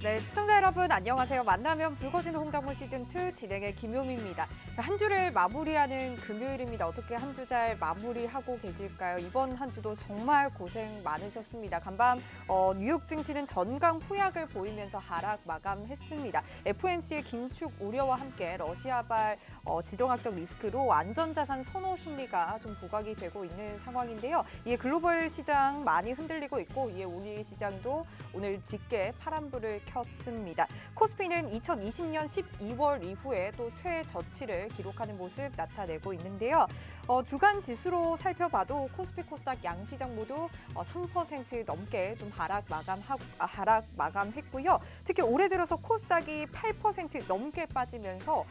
네, 시청자 여러분 안녕하세요. 만나면 붉어지는 홍당무 시즌2 진행의 김효미입니다. 한 주를 마무리하는 금요일입니다. 어떻게 한 주 잘 마무리하고 계실까요? 이번 한 주도 정말 고생 많으셨습니다. 간밤 뉴욕 증시는 전강 후약을 보이면서 하락 마감했습니다. FOMC의 긴축 우려와 함께 러시아발 지정학적 리스크로 안전자산 선호 심리가 좀 부각이 되고 있는 상황인데요. 이에 글로벌 시장 많이 흔들리고 있고 이에 우리 시장도 오늘 짙게 파란불을 켰습니다. 코스피는 2020년 12월 이후에 또 최저치를 기록하는 모습 나타내고 있는데요. 주간 지수로 살펴봐도 코스피, 코스닥 양시장 모두 3% 넘게 좀 하락 마감했고요. 특히 올해 들어서 코스닥이 8% 넘게 빠지면서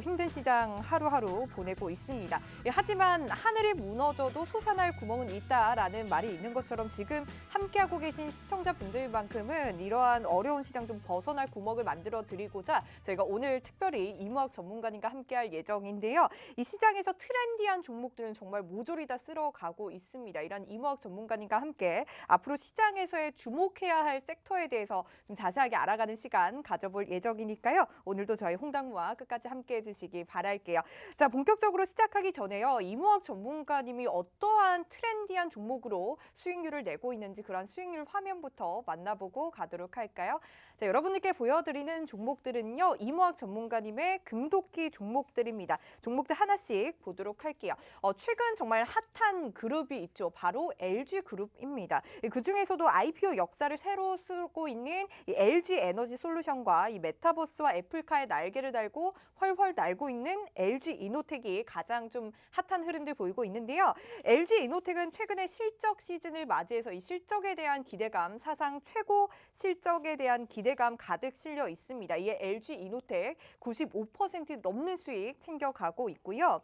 힘든 시장 하루하루 보내고 있습니다. 하지만 하늘이 무너져도 솟아날 구멍은 있다라는 말이 있는 것처럼 지금 함께하고 계신 시청자분들만큼은 이러한 어려운 시장 좀 벗어날 구멍을 만들어 드리고자 저희가 오늘 특별히 이무학 전문가님과 함께할 예정인데요. 이 시장에서 트렌디한 종목들은 정말 모조리 다 쓸어가고 있습니다. 이런 이무학 전문가님과 함께 앞으로 시장에서의 주목해야 할 섹터에 대해서 좀 자세하게 알아가는 시간 가져볼 예정이니까요. 오늘도 저희 홍당무와 끝까지 함께해 주시기 바랄게요. 자, 본격적으로 시작하기 전에요. 이무학 전문가님이 어떠한 트렌디한 종목으로 수익률을 내고 있는지 그런 수익률 화면부터 만나보고 가도록 할까요? 자, 여러분들께 보여드리는 종목들은요. 이무학 전문가님의 금도끼 종목들입니다. 종목들 하나씩 보도록 할게요. 최근 정말 핫한 그룹이 있죠. 바로 LG그룹입니다. 그중에서도 IPO 역사를 새로 쓰고 있는 이 LG에너지솔루션과 이 메타버스와 애플카의 날개를 달고 훨훨 날고 있는 LG이노텍이 가장 좀 핫한 흐름들 보이고 있는데요. LG이노텍은 최근에 실적 시즌을 맞이해서 이 실적에 대한 기대감, 사상 최고 실적에 대한 기대감 가득 실려 있습니다. 이에 LG이노텍 95% 넘는 수익 챙겨가고 있고요.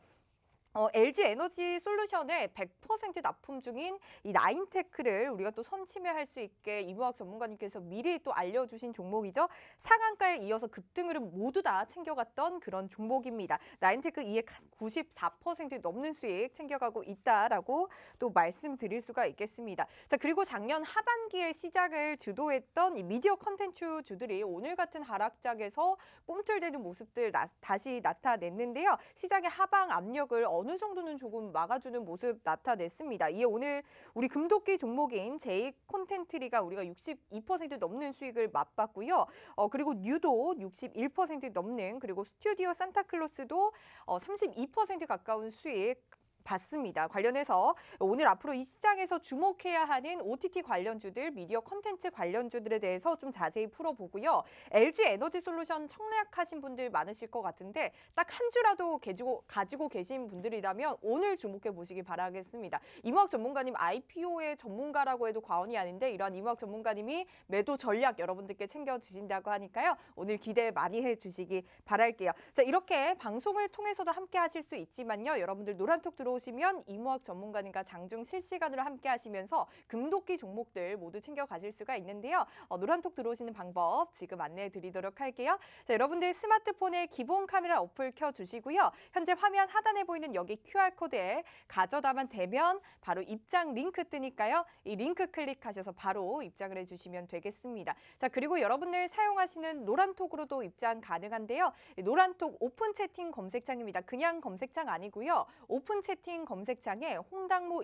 LG에너지솔루션에 100% 납품 중인 이 나인테크를 우리가 또 선침해할 수 있게 이무학 전문가님께서 미리 또 알려주신 종목이죠. 상한가에 이어서 급등을 모두 다 챙겨갔던 그런 종목입니다. 나인테크 이에 94% 넘는 수익 챙겨가고 있다라고 또 말씀드릴 수가 있겠습니다. 자, 그리고 작년 하반기에 시장을 주도했던 이 미디어 컨텐츠 주들이 오늘 같은 하락장에서 꿈틀대는 모습들 다시 나타냈는데요. 시장의 하방 압력을 어느 정도는 조금 막아주는 모습 나타냈습니다. 이에 오늘 우리 금도끼 종목인 제이 콘텐트리가 우리가 62% 넘는 수익을 맛봤고요. 그리고 뉴도 61% 넘는 그리고 스튜디오 산타클로스도 32% 가까운 수익 봤습니다. 관련해서 오늘 앞으로 이 시장에서 주목해야 하는 OTT 관련주들, 미디어 컨텐츠 관련주들에 대해서 좀 자세히 풀어보고요. LG에너지솔루션 청약하신 분들 많으실 것 같은데 딱 한 주라도 가지고 계신 분들이라면 오늘 주목해 보시기 바라겠습니다. 이무학 전문가님 IPO의 전문가라고 해도 과언이 아닌데 이러한 이무학 전문가님이 매도 전략 여러분들께 챙겨주신다고 하니까요. 오늘 기대 많이 해주시기 바랄게요. 자, 이렇게 방송을 통해서도 함께 하실 수 있지만요. 여러분들 노란톡 들어오시면 이무학 전문가님과 장중 실시간으로 함께 하시면서 금도끼 종목들 모두 챙겨 가실 수가 있는데요. 노란톡 들어오시는 방법 지금 안내해 드리도록 할게요. 자, 여러분들 스마트폰에 기본 카메라 어플 켜주시고요. 현재 화면 하단에 보이는 여기 QR코드에 가져다만 되면 바로 입장 링크 뜨니까요. 이 링크 클릭하셔서 바로 입장을 해주시면 되겠습니다. 자, 그리고 여러분들 사용하시는 노란톡으로도 입장 가능한데요. 노란톡 오픈 채팅 검색창입니다. 그냥 검색창 아니고요. 오픈 채팅 검색창에 홍당무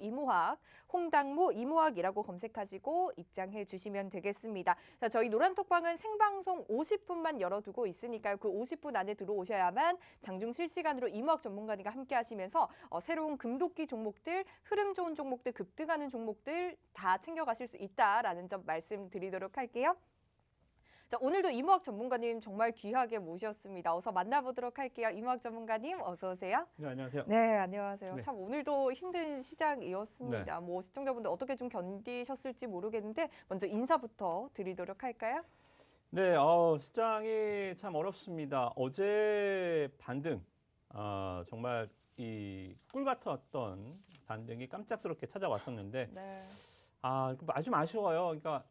이무학이라고 검색하시고 입장해 주시면 되겠습니다. 자, 저희 노란톡방은 생방송 50분만 열어두고 있으니까요. 그 50분 안에 들어오셔야만 장중 실시간으로 이무학 전문가님과 함께 하시면서 새로운 금도끼 종목들, 흐름 좋은 종목들, 급등하는 종목들 다 챙겨가실 수 있다라는 점 말씀드리도록 할게요. 자, 오늘도 이무학 전문가님 정말 귀하게 모셨습니다. 어서 만나보도록 할게요. 이무학 전문가님 어서 오세요. 네, 안녕하세요. 네, 안녕하세요. 네. 참 오늘도 힘든 시장이었습니다. 네. 뭐 시청자분들 어떻게 좀 견디셨을지 모르겠는데 먼저 인사부터 드리도록 할까요? 네, 시장이 참 어렵습니다. 어제 반등, 정말 이 꿀 같았던 반등이 깜짝스럽게 찾아왔었는데, 네. 좀 아쉬워요. 그러니까,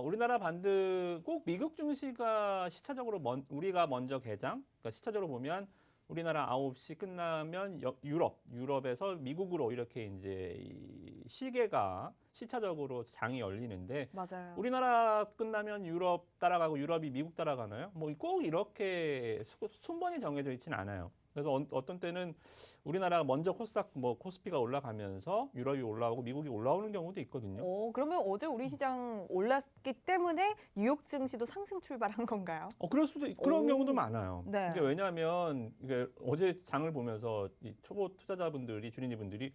우리나라 반등 꼭 미국 증시가 시차적으로 우리가 먼저 개장, 그러니까 시차적으로 보면 우리나라 9시 끝나면 유럽에서 미국으로 이렇게 이제 이 시계가 시차적으로 장이 열리는데 맞아요. 우리나라 끝나면 유럽 따라가고 유럽이 미국 따라가나요? 뭐 꼭 이렇게 순번이 정해져 있지는 않아요. 그래서 어떤 때는 우리나라가 먼저 코스닥 뭐 코스피가 올라가면서 유럽이 올라오고 미국이 올라오는 경우도 있거든요. 그러면 어제 우리 시장 올랐기 때문에 뉴욕 증시도 상승 출발한 건가요? 그럴 수도 그런 오. 경우도 많아요. 네. 이게 왜냐하면 이게 어제 장을 보면서 이 초보 투자자분들이 주린이분들이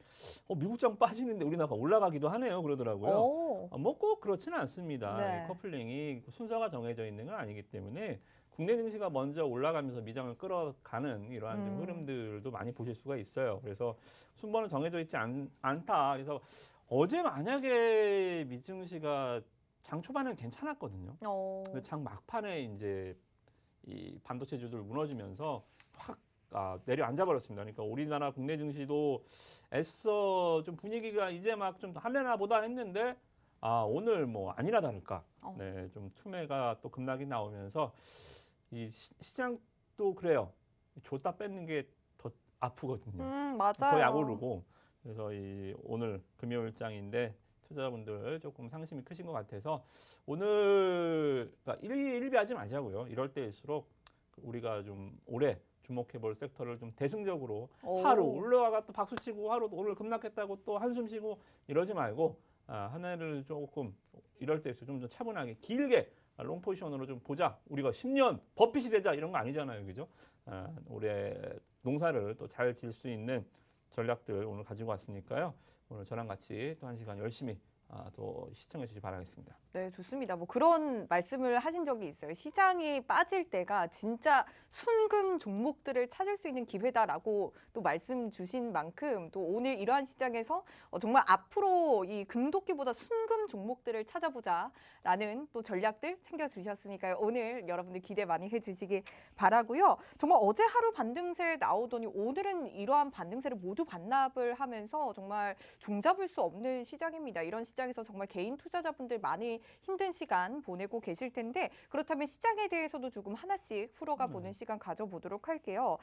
미국 장 빠지는데 우리나라가 올라가기도 하네요. 그러더라고요. 뭐 꼭 그렇지는 않습니다. 네. 이 커플링이 순서가 정해져 있는 건 아니기 때문에 국내 증시가 먼저 올라가면서 미장을 끌어가는 이러한 좀 흐름들도 많이 보실 수가 있어요. 그래서 순번은 정해져 있지 않다. 그래서 어제 만약에 미증시가 장 초반에는 괜찮았거든요. 근데 장 막판에 이제 이 반도체주들 무너지면서 확 내려앉아 버렸습니다. 그러니까 우리나라 국내 증시도 애써 좀 분위기가 이제 막 좀 할래나 보다 했는데 오늘 뭐 아니나 다를까 네, 좀 투매가 또 급락이 나오면서 이 시장도 그래요. 줬다 뺏는 게 더 아프거든요. 맞아요. 더 약오르고 그래서 이 오늘 금요일장인데 투자자분들 조금 상심이 크신 것 같아서 오늘 그러니까 일비하지 마자고요. 이럴 때일수록 우리가 좀 오래 주목해볼 섹터를 좀 대승적으로 하루 올라가가 또 박수치고 하루 오늘 급락했다고 또 한숨 쉬고 이러지 말고 한 해를 조금 이럴 때일수록 좀 더 차분하게 길게 롱 포지션으로 좀 보자. 우리가 10년 버핏이 되자 이런 거 아니잖아요, 그죠? 올해 농사를 또 잘 지을 수 있는 전략들 오늘 가지고 왔으니까요. 오늘 저랑 같이 또 한 시간 열심히 또 시청해 주시기 바라겠습니다. 네, 좋습니다. 뭐 그런 말씀을 하신 적이 있어요. 시장이 빠질 때가 진짜 순금 종목들을 찾을 수 있는 기회다라고 또 말씀 주신 만큼 또 오늘 이러한 시장에서 정말 앞으로 이 금도끼보다 순금 종목들을 찾아보자라는 또 전략들 챙겨 주셨으니까요. 오늘 여러분들 기대 많이 해주시기 바라고요. 정말 어제 하루 반등세 나오더니 오늘은 이러한 반등세를 모두 반납을 하면서 정말 종잡을 수 없는 시장입니다. 이런 시장에서 정말 개인 투자자분들 많이 힘든 시간 보내고 계실 텐데 그렇다면 시장에 대해서도 조금 하나씩 풀어가 보는 시간 가져보도록 할게요.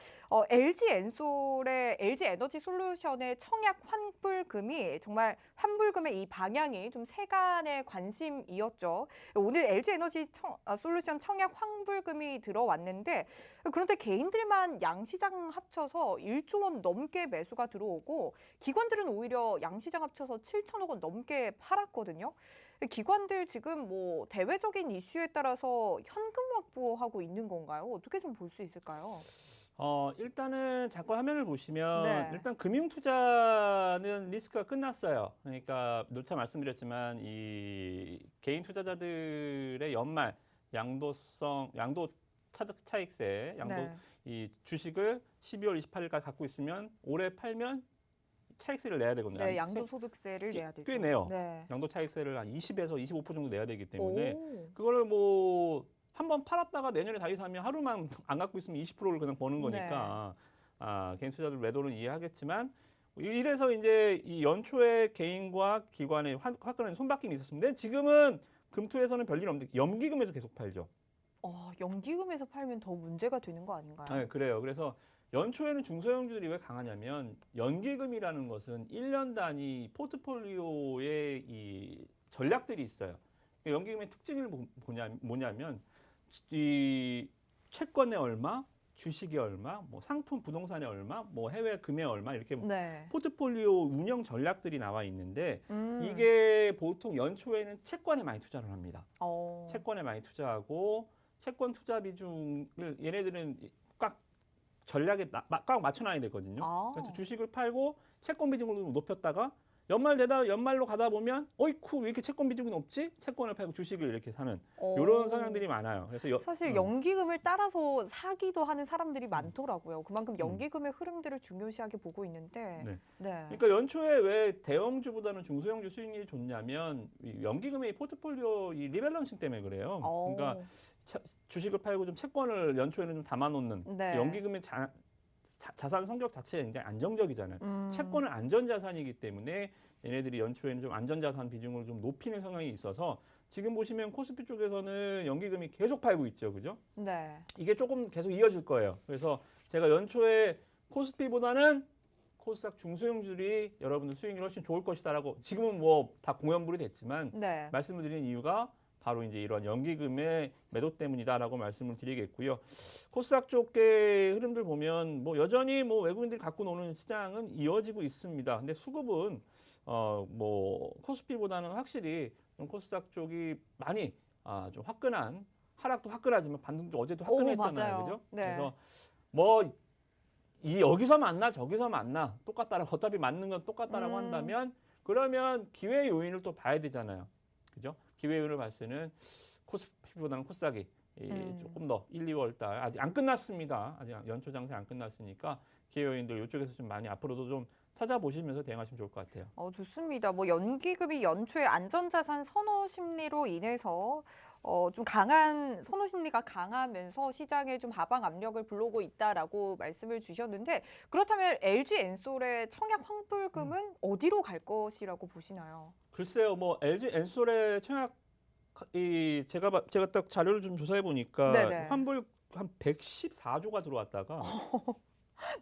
LG 엔솔의 LG 에너지 솔루션의 청약 환불금이 정말 환불금의 이 방향이 좀 세간의 관심이었죠. 오늘 LG 에너지 솔루션 청약 환불금이 들어왔는데 그런데 개인들만 양시장 합쳐서 1조 원 넘게 매수가 들어오고 기관들은 오히려 양시장 합쳐서 7천억 원 넘게 팔았거든요. 기관들 지금 뭐 대외적인 이슈에 따라서 현금 확보하고 있는 건가요? 어떻게 좀 볼 수 있을까요? 일단은 잠깐 화면을 보시면 네. 일단 금융 투자는 리스크가 끝났어요. 그러니까 누차 말씀드렸지만 이 개인 투자자들의 연말 양도 차익세, 네. 이 주식을 12월 28일까지 갖고 있으면 올해 팔면 차익세를 내야 되거든요. 네, 양도소득세를 내야 되죠. 꽤 내요. 네. 양도 차익세를 한 20에서 25% 정도 내야 되기 때문에 오. 그거를 뭐 한번 팔았다가 내년에 다시 사면 하루만 안 갖고 있으면 20%를 그냥 버는 거니까 개인 투자들 매도는 이해하겠지만 이래서 이제 이 연초에 개인과 기관의 화끈한 손바뀜이 있었습니다. 지금은 금투에서는 별일 없는데 연기금에서 계속 팔죠. 연기금에서 팔면 더 문제가 되는 거 아닌가요? 네, 그래요. 그래서 연초에는 중소형주들이 왜 강하냐면 연기금이라는 것은 1년 단위 포트폴리오의 이 전략들이 있어요. 연기금의 특징이 뭐냐면 이 채권에 얼마, 주식에 얼마, 뭐 상품 부동산에 얼마, 뭐 해외 금에 얼마 이렇게 네. 포트폴리오 운영 전략들이 나와 있는데 이게 보통 연초에는 채권에 많이 투자를 합니다. 채권에 많이 투자하고 채권 투자 비중을 얘네들은 꽉 전략에 꽉 맞춰놔야 되거든요. 그래서 주식을 팔고 채권 비중을 높였다가 연말로 가다 보면 어이쿠 왜 이렇게 채권 비중이 높지? 채권을 팔고 주식을 이렇게 사는 이런 성향들이 많아요. 그래서 사실 연기금을 따라서 사기도 하는 사람들이 많더라고요. 그만큼 연기금의 흐름들을 중요시하게 보고 있는데. 네. 네. 그러니까 연초에 왜 대형주보다는 중소형주 수익률이 좋냐면 이 연기금의 포트폴리오 이 리밸런싱 때문에 그래요. 그러니까 주식을 팔고 좀 채권을 연초에는 좀 담아놓는 네. 연기금의 자산 성격 자체가 굉장히 안정적이잖아요. 채권은 안전자산이기 때문에 얘네들이 연초에는 좀 안전자산 비중을 좀 높이는 성향이 있어서 지금 보시면 코스피 쪽에서는 연기금이 계속 팔고 있죠. 그죠? 네. 이게 조금 계속 이어질 거예요. 그래서 제가 연초에 코스피보다는 코스닥 중소형주들이 여러분들 수익률이 훨씬 좋을 것이다라고 지금은 뭐 다 공연불이 됐지만 네. 말씀을 드리는 이유가 바로 이제 이런 연기금의 매도 때문이다라고 말씀을 드리겠고요. 코스닥 쪽의 흐름들 보면 뭐 여전히 뭐 외국인들이 갖고 노는 시장은 이어지고 있습니다. 근데 수급은 뭐 코스피보다는 확실히 좀 코스닥 쪽이 많이 좀 화끈한 하락도 화끈하지만 반등도 어제도 화끈했잖아요, 맞아요. 그죠? 네. 그래서 뭐 이 여기서 만나 저기서 만나 똑같다라 어차피 맞는 건 똑같다라고 한다면 그러면 기회 요인을 또 봐야 되잖아요, 그죠? 기회 요인을 봤을 때는 코스피보다는 코스닥이 조금 더 1, 2월 달 아직 안 끝났습니다. 아직 연초 장세 안 끝났으니까 기회 요인들 이쪽에서 좀 많이 앞으로도 좀 찾아보시면서 대응하시면 좋을 것 같아요. 좋습니다. 뭐 연기금이 연초에 안전자산 선호 심리로 인해서 좀 강한 선호 심리가 강하면서 시장에 좀 하방 압력을 불러오고 있다라고 말씀을 주셨는데 그렇다면 LG 엔솔의 청약 환불금은 어디로 갈 것이라고 보시나요? 글쎄요, 뭐 LG 엔솔의 청약 제가 딱 자료를 좀 조사해 보니까 네네. 환불 한 114조가 들어왔다가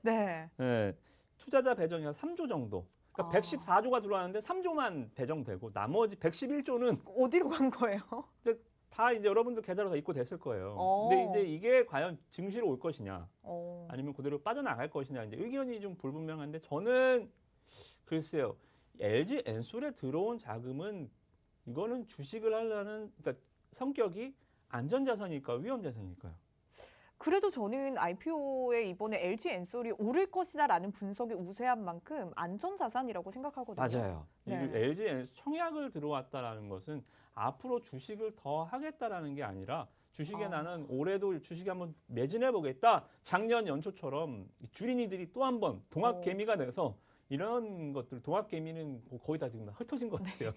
네. 네, 투자자 배정이 한 3조 정도. 그러니까 아. 114조가 들어왔는데 3조만 배정되고 나머지 111조는 어디로 간 거예요? 다 이제 여러분들 계좌로 다 입고됐을 거예요. 어. 근데 이제 이게 과연 증시로 올 것이냐, 어. 아니면 그대로 빠져나갈 것이냐 이제 의견이 좀 불분명한데 저는 글쎄요, LG 엔솔에 들어온 자금은 이거는 주식을 하려는 그러니까 성격이 안전자산일까요, 위험자산일까요? 그래도 저는 IPO에 이번에 LG 엔솔이 오를 것이다라는 분석이 우세한 만큼 안전자산이라고 생각하거든요. 맞아요. 이 네. LG 엔솔 청약을 들어왔다라는 것은 앞으로 주식을 더 하겠다라는 게 아니라 주식에 나는 올해도 주식에 한번 매진해 보겠다. 작년 연초처럼 주린이들이 또 한 번 동학개미가 돼서 이런 것들 동학개미는 거의 다 지금 다 흩어진 것 같아요.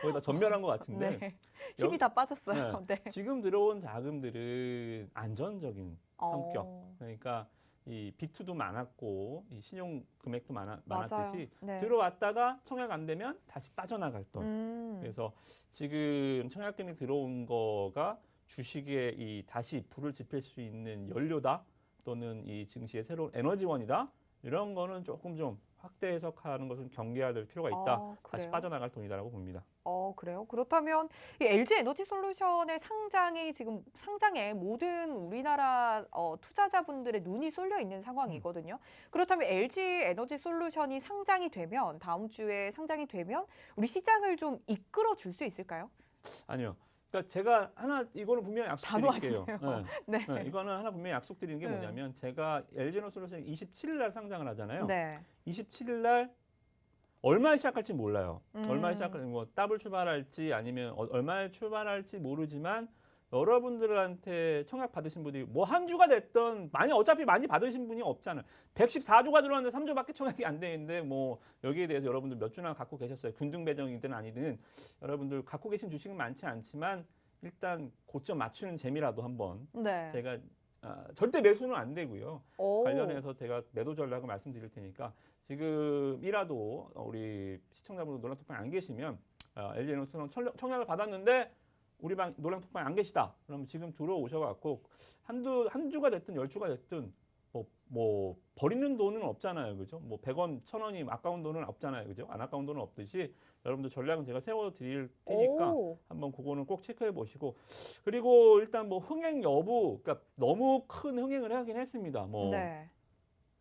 거의 다 전멸한 것 같은데 네. 힘이 다 빠졌어요. 네. 지금 들어온 자금들은 안전적인 성격. 어. 그러니까 이 B2도 많았고 이 신용 금액도 맞아요. 많았듯이 네. 들어왔다가 청약 안 되면 다시 빠져나갈 돈. 그래서 지금 청약금이 들어온 거가 주식에 이 다시 불을 지필 수 있는 연료다 또는 이 증시의 새로운 에너지원이다 이런 거는 조금 좀 확대 해석하는 것은 경계해야 될 필요가 있다. 다시 그래요? 빠져나갈 돈이다라고 봅니다. 그래요? 그렇다면 이 LG 에너지 솔루션의 상장이 지금 상장에 모든 우리나라 투자자분들의 눈이 쏠려 있는 상황이거든요. 그렇다면 LG 에너지 솔루션이 상장이 되면 다음 주에 상장이 되면 우리 시장을 좀 이끌어 줄 수 있을까요? 아니요. 그러니까 제가 하나 이거는 분명히 약속드릴게요. 단호하시네요. 네. 네, 이거는 하나 분명히 약속드리는 게 뭐냐면 제가 LG에너솔루션이 27일 날 상장을 하잖아요. 네. 27일 날 얼마에 시작할지 몰라요. 얼마에 음. 시작할지 뭐 더블 출발할지 아니면 얼마에 출발할지 모르지만 여러분들한테 청약 받으신 분들이 뭐 한 주가 됐던 어차피 많이 받으신 분이 없잖아요. 114조가 들어왔는데 3조밖에 청약이 안 되는데 뭐 여기에 대해서 여러분들 몇 주나 갖고 계셨어요. 균등 배정이든 아니든 여러분들 갖고 계신 주식은 많지 않지만 일단 고점 맞추는 재미라도 한번 네. 제가 절대 매수는 안 되고요. 오. 관련해서 제가 매도 전략을 말씀드릴 테니까 지금이라도 우리 시청자분들 논란톡방에 안 계시면 LG에너지솔루션 청약을 받았는데 우리 방 논란톡방에 안 계시다. 그러면 지금 들어오셔갖고 한 주가 됐든 10주가 됐든 뭐 버리는 돈은 없잖아요, 그죠? 뭐 100원, 1000원이 아까운 돈은 없잖아요, 그죠? 안 아까운 돈은 없듯이 여러분들 전략은 제가 세워드릴 테니까 오. 한번 그거는 꼭 체크해 보시고 그리고 일단 뭐 흥행 여부, 그러니까 너무 큰 흥행을 하긴 했습니다. 뭐 네.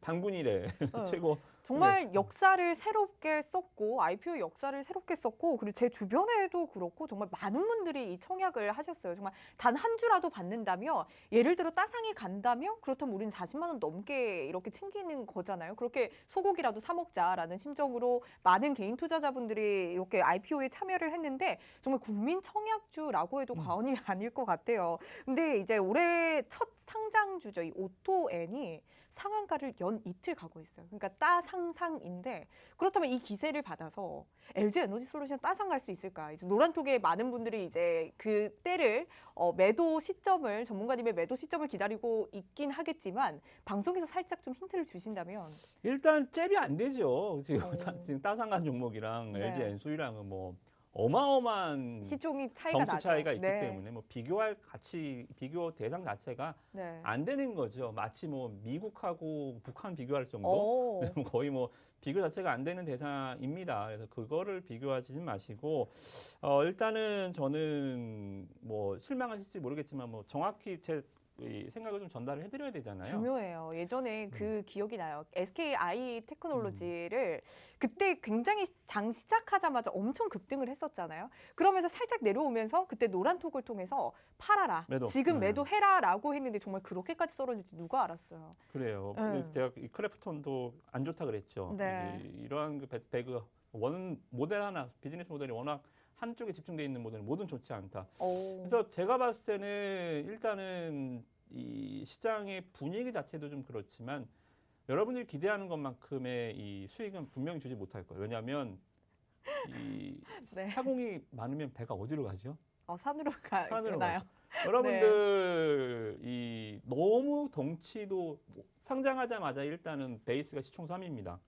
당분이래 어. 최고. 정말 역사를 새롭게 썼고 IPO 역사를 새롭게 썼고 그리고 제 주변에도 그렇고 정말 많은 분들이 이 청약을 하셨어요. 정말 단 한 주라도 받는다면 예를 들어 따상이 간다면 그렇다면 우리는 40만 원 넘게 이렇게 챙기는 거잖아요. 그렇게 소고기라도 사 먹자라는 심정으로 많은 개인 투자자분들이 이렇게 IPO에 참여를 했는데 정말 국민 청약주라고 해도 과언이 아닐 것 같아요. 근데 이제 올해 첫 상장주죠. 이 오토N이 상한가를 연 이틀 가고 있어요. 그러니까 따상상인데 그렇다면 이 기세를 받아서 LG 에너지 솔루션 따상갈 수 있을까? 이제 노란톡에 많은 분들이 이제 그 때를 매도 시점을 전문가님의 매도 시점을 기다리고 있긴 하겠지만 방송에서 살짝 좀 힌트를 주신다면 일단 잽이 안 되죠. 지금 오. 지금 따상간 종목이랑 네. LG 엔솔이랑은 뭐 어마어마한 시총이 차이가 덩치 나죠. 차이가 있기 네. 때문에 뭐 비교 대상 자체가 네. 안 되는 거죠. 마치 뭐 미국하고 북한 비교할 정도 오. 거의 뭐 비교 자체가 안 되는 대상입니다. 그래서 그거를 비교하지 마시고 일단은 저는 뭐 실망하실지 모르겠지만 뭐 정확히 제 이 생각을 좀 전달을 해드려야 되잖아요. 중요해요. 예전에 그 기억이 나요. SKI 테크놀로지를 그때 굉장히 장 시작하자마자 엄청 급등을 했었잖아요. 그러면서 살짝 내려오면서 그때 노란톡을 통해서 팔아라. 매도. 지금 매도해라라고 했는데 정말 그렇게까지 떨어질지 누가 알았어요. 그래요. 네. 제가 이 크래프톤도 안 좋다 그랬죠. 네. 이러한 그 배그 원 모델 하나 비즈니스 모델이 워낙 한쪽에 집중돼 있는 모델은 뭐든 좋지 않다. 오. 그래서 제가 봤을 때는 일단은 이 시장의 분위기 자체도 좀 그렇지만 여러분들이 기대하는 것만큼의 이 수익은 분명히 주지 못할 거예요. 왜냐하면 이 네. 사공이 많으면 배가 어디로 가죠? 산으로 산으로 가나요? 가죠. 여러분들 이 너무 덩치도 상장하자마자 일단은 베이스가 시총 3위입니다.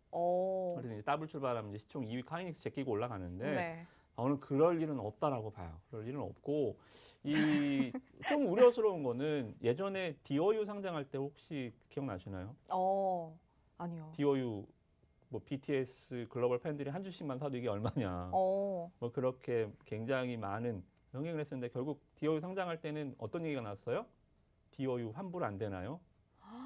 그래서 이제 더블 출발하면 이제 시총 2위 카이닉스 제끼고 올라가는데 네. 저는 그럴 일은 없다라고 봐요. 그럴 일은 없고 이 좀 우려스러운 거는 예전에 DOU 상장할 때 혹시 기억나시나요? 아니요. DOU 뭐 BTS 글로벌 팬들이 한 주씩만 사도 이게 얼마냐. 뭐 그렇게 굉장히 많은 영향을 했었는데 결국 DOU 상장할 때는 어떤 얘기가 나왔어요? DOU 환불 안 되나요?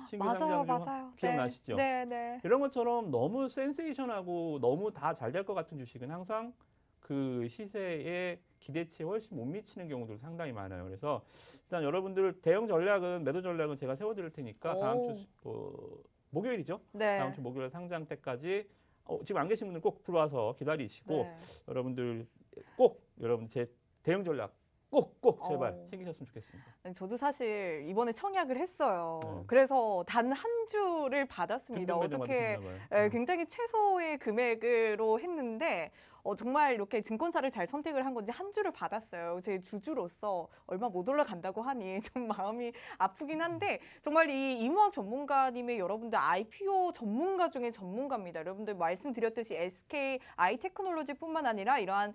신규 상장 중 맞아요. 기억나시죠? 네, 네. 이런 것처럼 너무 센세이션하고 너무 다 잘 될 것 같은 주식은 항상 그 시세에 기대치에 훨씬 못 미치는 경우도 상당히 많아요. 그래서 일단 여러분들 대응 전략은 매도 전략은 제가 세워드릴 테니까 다음 주 목요일이죠. 네. 다음 주 목요일 상장 때까지 지금 안 계신 분들 꼭 들어와서 기다리시고 네. 여러분들 꼭 여러분 제 대응 전략 꼭 제발 어. 챙기셨으면 좋겠습니다. 저도 사실 이번에 청약을 했어요. 네. 그래서 단 한 주를 받았습니다. 등등 매도 어떻게 받으셨나 봐요. 굉장히 최소의 금액으로 했는데 정말 이렇게 증권사를 잘 선택을 한 건지 한 주를 받았어요. 제 주주로서 얼마 못 올라간다고 하니 좀 마음이 아프긴 한데 정말 이 이무학 전문가님의 여러분들 IPO 전문가 중에 전문가입니다. 여러분들 말씀드렸듯이 SKI 테크놀로지뿐만 아니라 이러한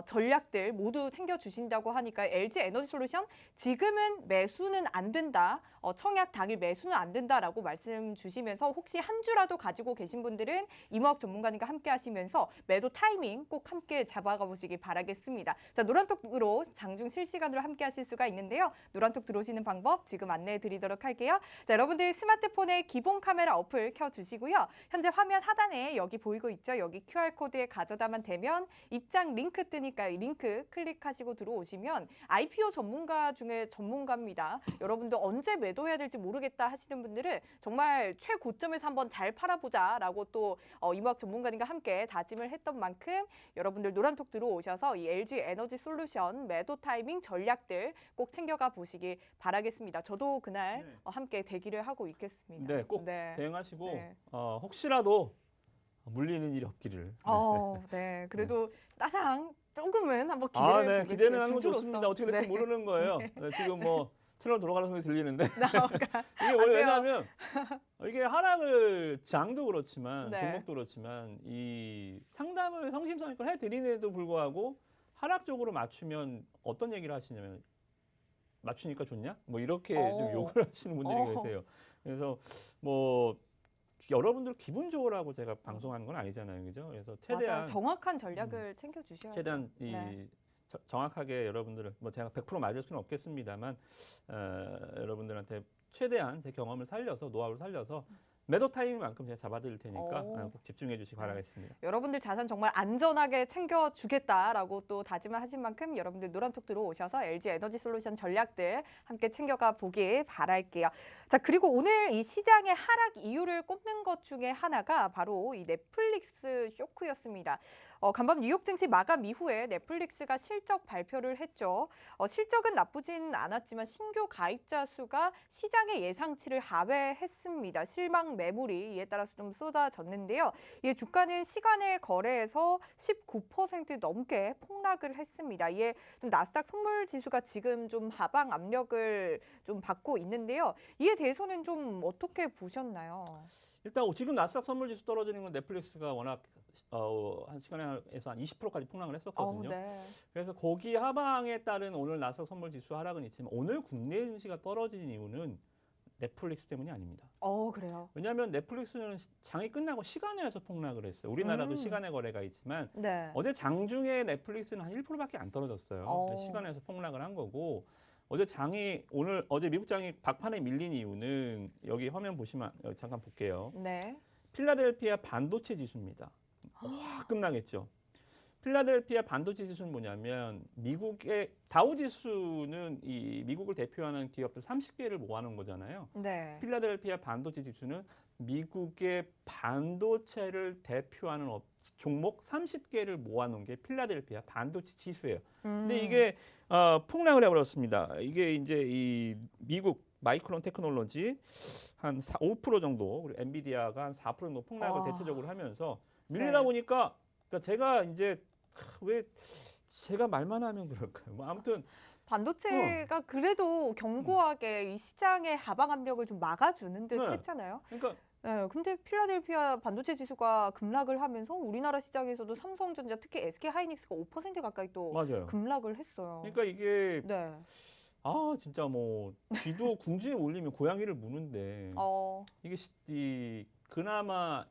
전략들 모두 챙겨주신다고 하니까 LG 에너지솔루션 지금은 매수는 안 된다. 청약 당일 매수는 안 된다라고 말씀 주시면서 혹시 한 주라도 가지고 계신 분들은 이무학 전문가님과 함께 하시면서 매도 타이밍 꼭 함께 잡아가 보시기 바라겠습니다. 자, 노란톡으로 장중 실시간으로 함께 하실 수가 있는데요. 노란톡 들어오시는 방법 지금 안내해 드리도록 할게요. 자, 여러분들 스마트폰에 기본 카메라 어플 켜주시고요. 현재 화면 하단에 여기 보이고 있죠? 여기 QR코드에 가져다만 되면 입장 링크 뜨니까 이 링크 클릭하시고 들어오시면 IPO 전문가 중에 전문가입니다. 여러분들 언제 매도해야 될지 모르겠다 하시는 분들은 정말 최고점에서 한번 잘 팔아보자라고 또 이무학 전문가님과 함께 다짐을 했던 만큼 여러분들 노란톡 들어오셔서 이 LG 에너지 솔루션 매도 타이밍 전략들 꼭 챙겨가 보시기 바라겠습니다. 저도 그날 네. 함께 대기를 하고 있겠습니다. 네, 꼭 네. 대응하시고 네. 혹시라도 물리는 일이 없기를. 네. 그래도 따상 조금은 한번 기대를 네, 보겠습니다. 기대는 하는 건 주주로서. 좋습니다. 어떻게 될지 네. 모르는 거예요. 네, 지금 뭐 채널 돌아가는 소리 들리는데 나오가. 이게 돼요. 왜냐하면 이게 하락을 장도 그렇지만 네. 종목도 그렇지만 이 상담을 성심성의껏 해드리는데도 불구하고 하락 쪽으로 맞추면 어떤 얘기를 하시냐면 맞추니까 좋냐? 뭐 이렇게 좀 욕을 하시는 분들이 계세요. 그래서 뭐 여러분들 기분 좋으라고 제가 방송하는 건 아니잖아요, 그죠? 그래서 최대한 맞아요. 정확한 전략을 챙겨 주셔야죠. 최대한 이 네. 정확하게 여러분들을 뭐 제가 100% 맞을 수는 없겠습니다만 여러분들한테 최대한 제 경험을 살려서 노하우를 살려서 매도 타이밍만큼 제가 잡아드릴 테니까 꼭 집중해 주시기 바라겠습니다. 여러분들 자산 정말 안전하게 챙겨주겠다라고 또 다짐을 하신 만큼 여러분들 노란톡 들어오셔서 LG 에너지 솔루션 전략들 함께 챙겨가 보길 바랄게요. 자, 그리고 오늘 이 시장의 하락 이유를 꼽는 것 중에 하나가 바로 이 넷플릭스 쇼크였습니다. 간밤 뉴욕 증시 마감 이후에 넷플릭스가 실적 발표를 했죠. 실적은 나쁘진 않았지만 신규 가입자 수가 시장의 예상치를 하회했습니다. 실망 매물이 이에 따라서 좀 쏟아졌는데요. 이에 주가는 시간의 거래에서 19% 넘게 폭락을 했습니다. 이에 좀 나스닥 선물 지수가 지금 좀 하방 압력을 좀 받고 있는데요. 이에 대해서는 좀 어떻게 보셨나요? 일단 지금 나스닥 선물지수 떨어지는 건 넷플릭스가 워낙 한 시간에서 한 20%까지 폭락을 했었거든요. 네. 그래서 거기 하방에 따른 오늘 나스닥 선물지수 하락은 있지만 오늘 국내 증시가 떨어진 이유는 넷플릭스 때문이 아닙니다. 그래요. 왜냐하면 넷플릭스는 장이 끝나고 시간에서 폭락을 했어요. 우리나라도 시간의 거래가 있지만 네. 어제 장중에 넷플릭스는 한 1%밖에 안 떨어졌어요. 시간에서 폭락을 한 거고 어제 미국 장이 박판에 밀린 이유는 여기 화면 보시면 잠깐 볼게요. 네. 필라델피아 반도체 지수입니다. 확 급락했죠. 필라델피아 반도체 지수는 뭐냐면 미국의 다우 지수는 이 미국을 대표하는 기업들 30개를 모아놓은 거잖아요. 네. 필라델피아 반도체 지수는 미국의 반도체를 대표하는 종목 30개를 모아놓은 게 필라델피아 반도체 지수예요. 근데 이게 폭락을 해버렸습니다. 이게 이제 이 미국 마이크론 테크놀로지 한 5% 정도, 그리고 엔비디아가 한 4% 정도 폭락을 대체적으로 하면서 밀리다 네. 보니까 그러니까 제가 이제 왜 제가 말만 하면 그럴까요? 뭐 아무튼 반도체가 그래도 견고하게 이 시장의 하방 압력을 좀 막아주는 듯 네. 했잖아요. 그러니까 네, 근데 필라델피아 반도체 지수가 급락을 하면서 우리나라 시장에서도 삼성전자 특히 SK하이닉스가 5% 가까이 또 맞아요. 급락을 했어요. 그러니까 이게 네. 진짜 뭐 쥐도 궁지에 몰리면 고양이를 무는데 이게 그나마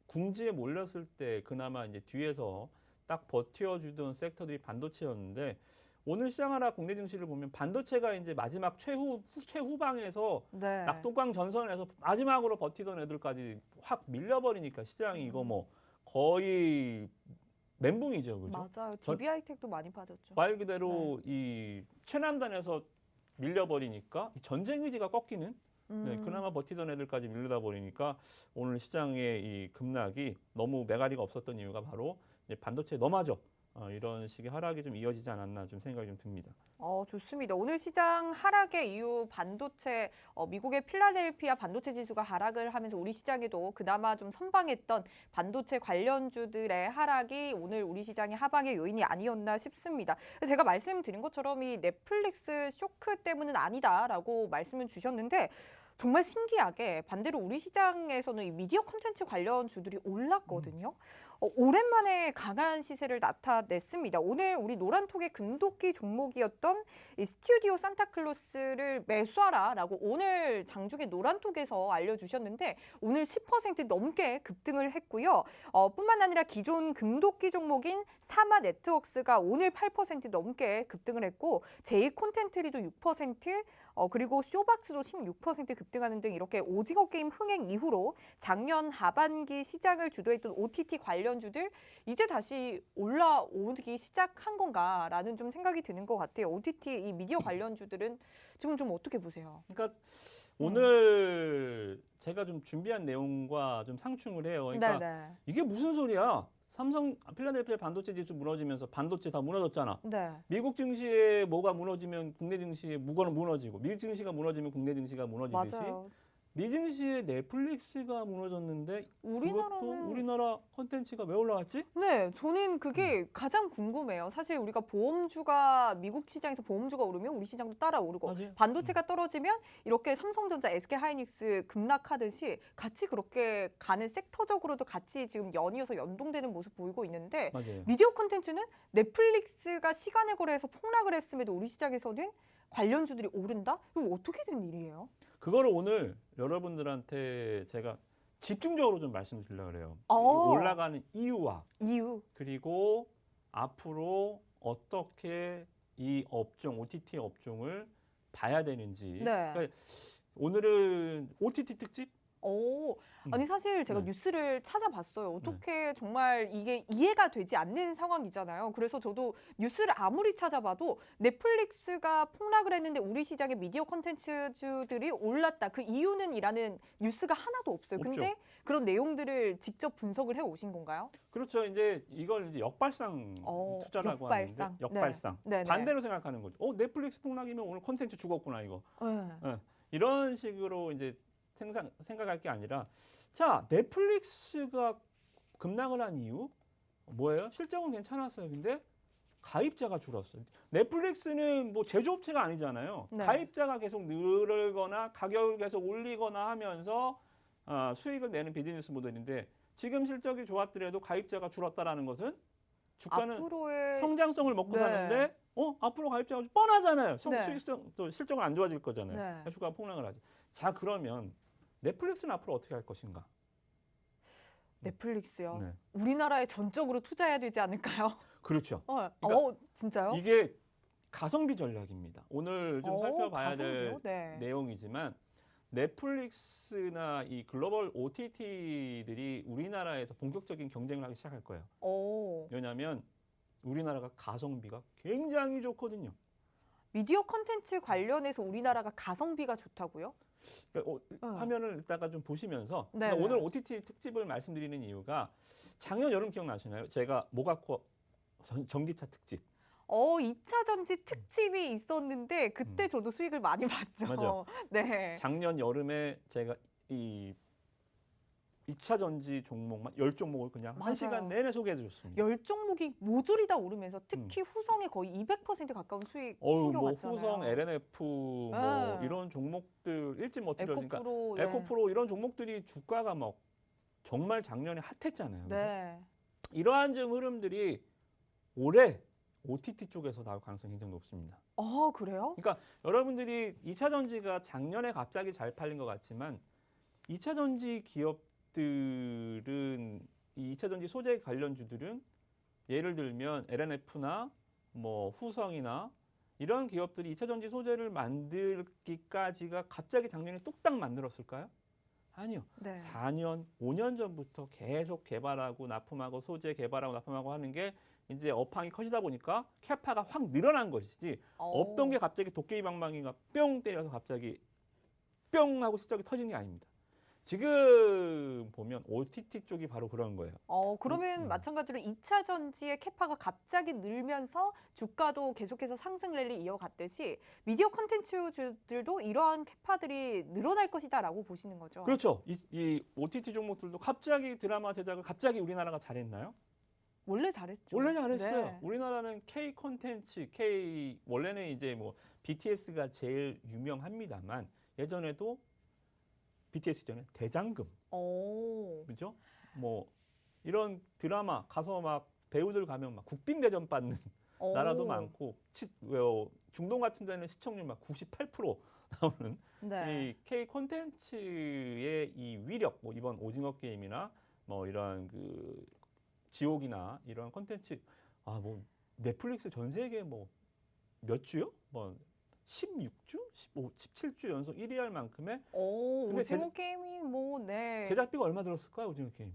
궁지에 몰렸을 때 그나마 이제 뒤에서 딱 버텨주던 섹터들이 반도체였는데 오늘 시장 하락 국내 증시를 보면 반도체가 이제 마지막 최후방에서 네. 낙동강 전선에서 마지막으로 버티던 애들까지 확 밀려버리니까 시장이 이거 뭐 거의 멘붕이죠, 그죠? 맞아요. DB하이텍도 많이 빠졌죠. 말 그대로 이 최남단에서 밀려버리니까 이 전쟁 의지가 꺾이는 네, 그나마 버티던 애들까지 밀려다 버리니까 오늘 시장의 이 급락이 너무 매가리가 없었던 이유가 바로 이제 반도체에 너마저 이런 식의 하락이 좀 이어지지 않았나 좀 생각이 좀 듭니다. 좋습니다. 오늘 시장 하락의 이유 반도체 미국의 필라델피아 반도체 지수가 하락을 하면서 우리 시장에도 그나마 좀 선방했던 반도체 관련주들의 하락이 오늘 우리 시장의 하방의 요인이 아니었나 싶습니다. 제가 말씀드린 것처럼 이 넷플릭스 쇼크 때문은 아니다라고 말씀을 주셨는데 정말 신기하게 반대로 우리 시장에서는 이 미디어 콘텐츠 관련 주들이 올랐거든요. 오랜만에 강한 시세를 나타냈습니다. 오늘 우리 노란톡의 금도끼 종목이었던 이 스튜디오 산타클로스를 매수하라라고 오늘 장중에 노란톡에서 알려주셨는데 오늘 10% 넘게 급등을 했고요. 뿐만 아니라 기존 금도끼 종목인 사마 네트워크스가 오늘 8% 넘게 급등을 했고 제이 콘텐트리도 6%, 그리고 쇼박스도 16% 급등하는 등 이렇게 오징어 게임 흥행 이후로 작년 하반기 시장을 주도했던 OTT 관련주들 이제 다시 올라오기 시작한 건가라는 좀 생각이 드는 것 같아요. OTT 이 미디어 관련주들은 지금 좀 어떻게 보세요? 그러니까 오늘 제가 좀 준비한 내용과 좀 상충을 해요. 그러니까 네네. 이게 무슨 소리야? 필라델피아 반도체 지수 무너지면서 반도체 다 무너졌잖아. 네. 미국 증시에 뭐가 무너지면 국내 증시에 무거는 무너지고 미 증시가 무너지면 국내 증시가 무너지듯이 맞아요. 미 증시에 넷플릭스가 무너졌는데 우리나라는 그것도 우리나라 콘텐츠가 왜 올라왔지? 네, 저는 그게 가장 궁금해요. 사실 우리가 보험주가 미국 시장에서 보험주가 오르면 우리 시장도 따라 오르고 맞아요. 반도체가 떨어지면 이렇게 삼성전자, SK하이닉스 급락하듯이 같이 그렇게 가는 섹터적으로도 같이 지금 연이어서 연동되는 모습 보이고 있는데 맞아요. 미디어 콘텐츠는 넷플릭스가 시간의 거래에서 폭락을 했음에도 우리 시장에서는 관련주들이 오른다? 이거 어떻게 된 일이에요? 그거를 오늘 여러분들한테 제가 집중적으로 좀 말씀드리려고 해요. 어. 올라가는 이유와 이유. 그리고 앞으로 어떻게 이 업종, OTT 업종을 봐야 되는지. 네. 그러니까 오늘은 OTT 특집? 아니 사실 제가 네. 뉴스를 찾아봤어요. 어떻게 정말 이게 이해가 되지 않는 상황이잖아요. 그래서 저도 뉴스를 아무리 찾아봐도 넷플릭스가 폭락을 했는데 우리 시장의 미디어 콘텐츠주들이 올랐다. 그 이유는 이라는 뉴스가 하나도 없어요. 없죠. 근데 그런 내용들을 직접 분석을 해 오신 건가요? 그렇죠. 이제 이걸 이제 역발상 투자라고 역발상. 하는데 역발상. 네. 반대로 생각하는 거죠. 넷플릭스 폭락이면 오늘 콘텐츠 죽었구나 이거. 네. 이런 식으로 이제 생각할 게 아니라 자 넷플릭스가 급락을 한 이유 뭐예요? 실적은 괜찮았어요. 근데 가입자가 줄었어요. 넷플릭스는 뭐 제조업체가 아니잖아요. 네. 가입자가 계속 늘거나 가격을 계속 올리거나 하면서 수익을 내는 비즈니스 모델인데 지금 실적이 좋았더라도 가입자가 줄었다라는 것은 주가는 앞으로의 성장성을 먹고 네. 사는데 앞으로 가입자가 뻔하잖아요. 네. 수익성 또 실적은 안 좋아질 거잖아요. 네. 그러니까 주가가 폭락을 하죠. 자 그러면 넷플릭스는 앞으로 어떻게 할 것인가? 넷플릭스요. 네. 우리나라에 전적으로 투자해야 되지 않을까요? 그렇죠. 그러니까, 진짜요? 이게 가성비 전략입니다. 오늘 좀 살펴봐야 될 가성비요? 네. 내용이지만 넷플릭스나 이 글로벌 OTT들이 우리나라에서 본격적인 경쟁을 하기 시작할 거예요. 왜냐하면 우리나라가 가성비가 굉장히 좋거든요. 미디어 컨텐츠 관련해서 우리나라가 가성비가 좋다고요? 그러니까 화면을 이따가 좀 보시면서 네, 오늘 네. OTT 특집을 말씀드리는 이유가 작년 여름 기억나시나요? 제가 모가코 전기차 특집. 2차 전지 특집이 있었는데 그때 저도 수익을 많이 봤죠. 맞아. 네. 작년 여름에 제가 이 2차 전지 종목만 10종목을 그냥 맞아요. 1시간 내내 소개해 주셨습니다. 10종목이 모조리 다 오르면서 특히 후성에 거의 200% 가까운 수익 뭐 챙겨갔잖아요. 후성, LNF 뭐 네. 이런 종목들 일진 머티리얼 그러니까 에코프로. 네. 에코프로 이런 종목들이 주가가 막 정말 작년에 핫했잖아요. 네. 이러한 좀 흐름들이 올해 OTT 쪽에서 나올 가능성이 굉장히 높습니다. 그래요? 그러니까 여러분들이 2차 전지가 작년에 갑자기 잘 팔린 것 같지만 2차 전지 기업들은 이 2차 전지 소재 관련주들은 예를 들면 LNF나 뭐 후성이나 이런 기업들이 2차 전지 소재를 만들기까지가 갑자기 작년에 뚝딱 만들었을까요? 아니요. 네. 4년, 5년 전부터 계속 개발하고 납품하고 소재 개발하고 납품하고 하는 게 이제 업황이 커지다 보니까 캐파가 확 늘어난 것이지 없던 게 갑자기 도깨비 방망이가 뿅 때려서 갑자기 뿅 하고 실적이 터진 게 아닙니다. 지금 보면 OTT 쪽이 바로 그런 거예요. 그러면 마찬가지로 2차 전지의 캐파가 갑자기 늘면서 주가도 계속해서 상승 랠리 이어갔듯이 미디어 콘텐츠들도 이러한 캐파들이 늘어날 것이다라고 보시는 거죠. 그렇죠. 이 OTT 종목들도 갑자기 드라마 제작을 갑자기 우리나라가 잘했나요? 원래 잘했죠. 원래 잘했어요. 네. 우리나라는 K 콘텐츠, 원래는 이제 뭐 BTS가 제일 유명합니다만 예전에도 BTS 전에 대장금, 그렇죠? 뭐 이런 드라마 가서 막 배우들 가면 막 국빈 대접 받는 나라도 많고 중동 같은 데는 시청률 막 98% 나오는 네. 이 K 콘텐츠의 이 위력, 뭐 이번 오징어 게임이나 뭐 이런 그 지옥이나 이런 콘텐츠 뭐 넷플릭스 전 세계 뭐 몇 주요? 뭐 16주, 17주 연속 1위 할 만큼의 근데 오징어 게임이 네. 제작비가 얼마 들었을까요, 오징어 게임이?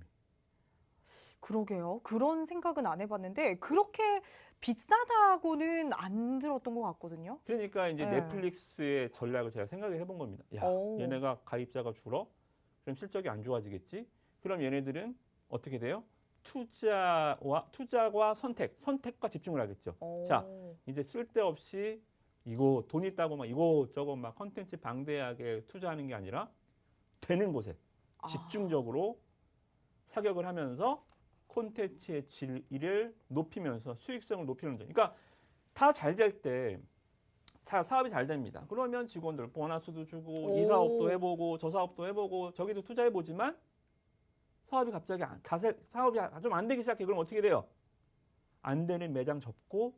그러게요. 그런 생각은 안 해봤는데 그렇게 비싸다고는 안 들었던 것 같거든요. 그러니까 이제 네. 넷플릭스의 전략을 제가 생각을 해본 겁니다. 야, 얘네가 가입자가 줄어? 그럼 실적이 안 좋아지겠지? 그럼 얘네들은 어떻게 돼요? 투자와 선택과 집중을 하겠죠. 자, 이제 쓸데없이 이거 돈 있다고 막 이거저거 막 컨텐츠 방대하게 투자하는 게 아니라 되는 곳에 집중적으로 사격을 하면서 콘텐츠의 질을 높이면서 수익성을 높이는 거죠. 그러니까 다 잘 될 때 사업이 잘 됩니다. 그러면 직원들 보너스도 주고 이 사업도 해보고 저 사업도 해보고 저기도 투자해보지만 사업이 갑자기 사업이 좀 안 되기 시작해. 그럼 어떻게 돼요? 안 되는 매장 접고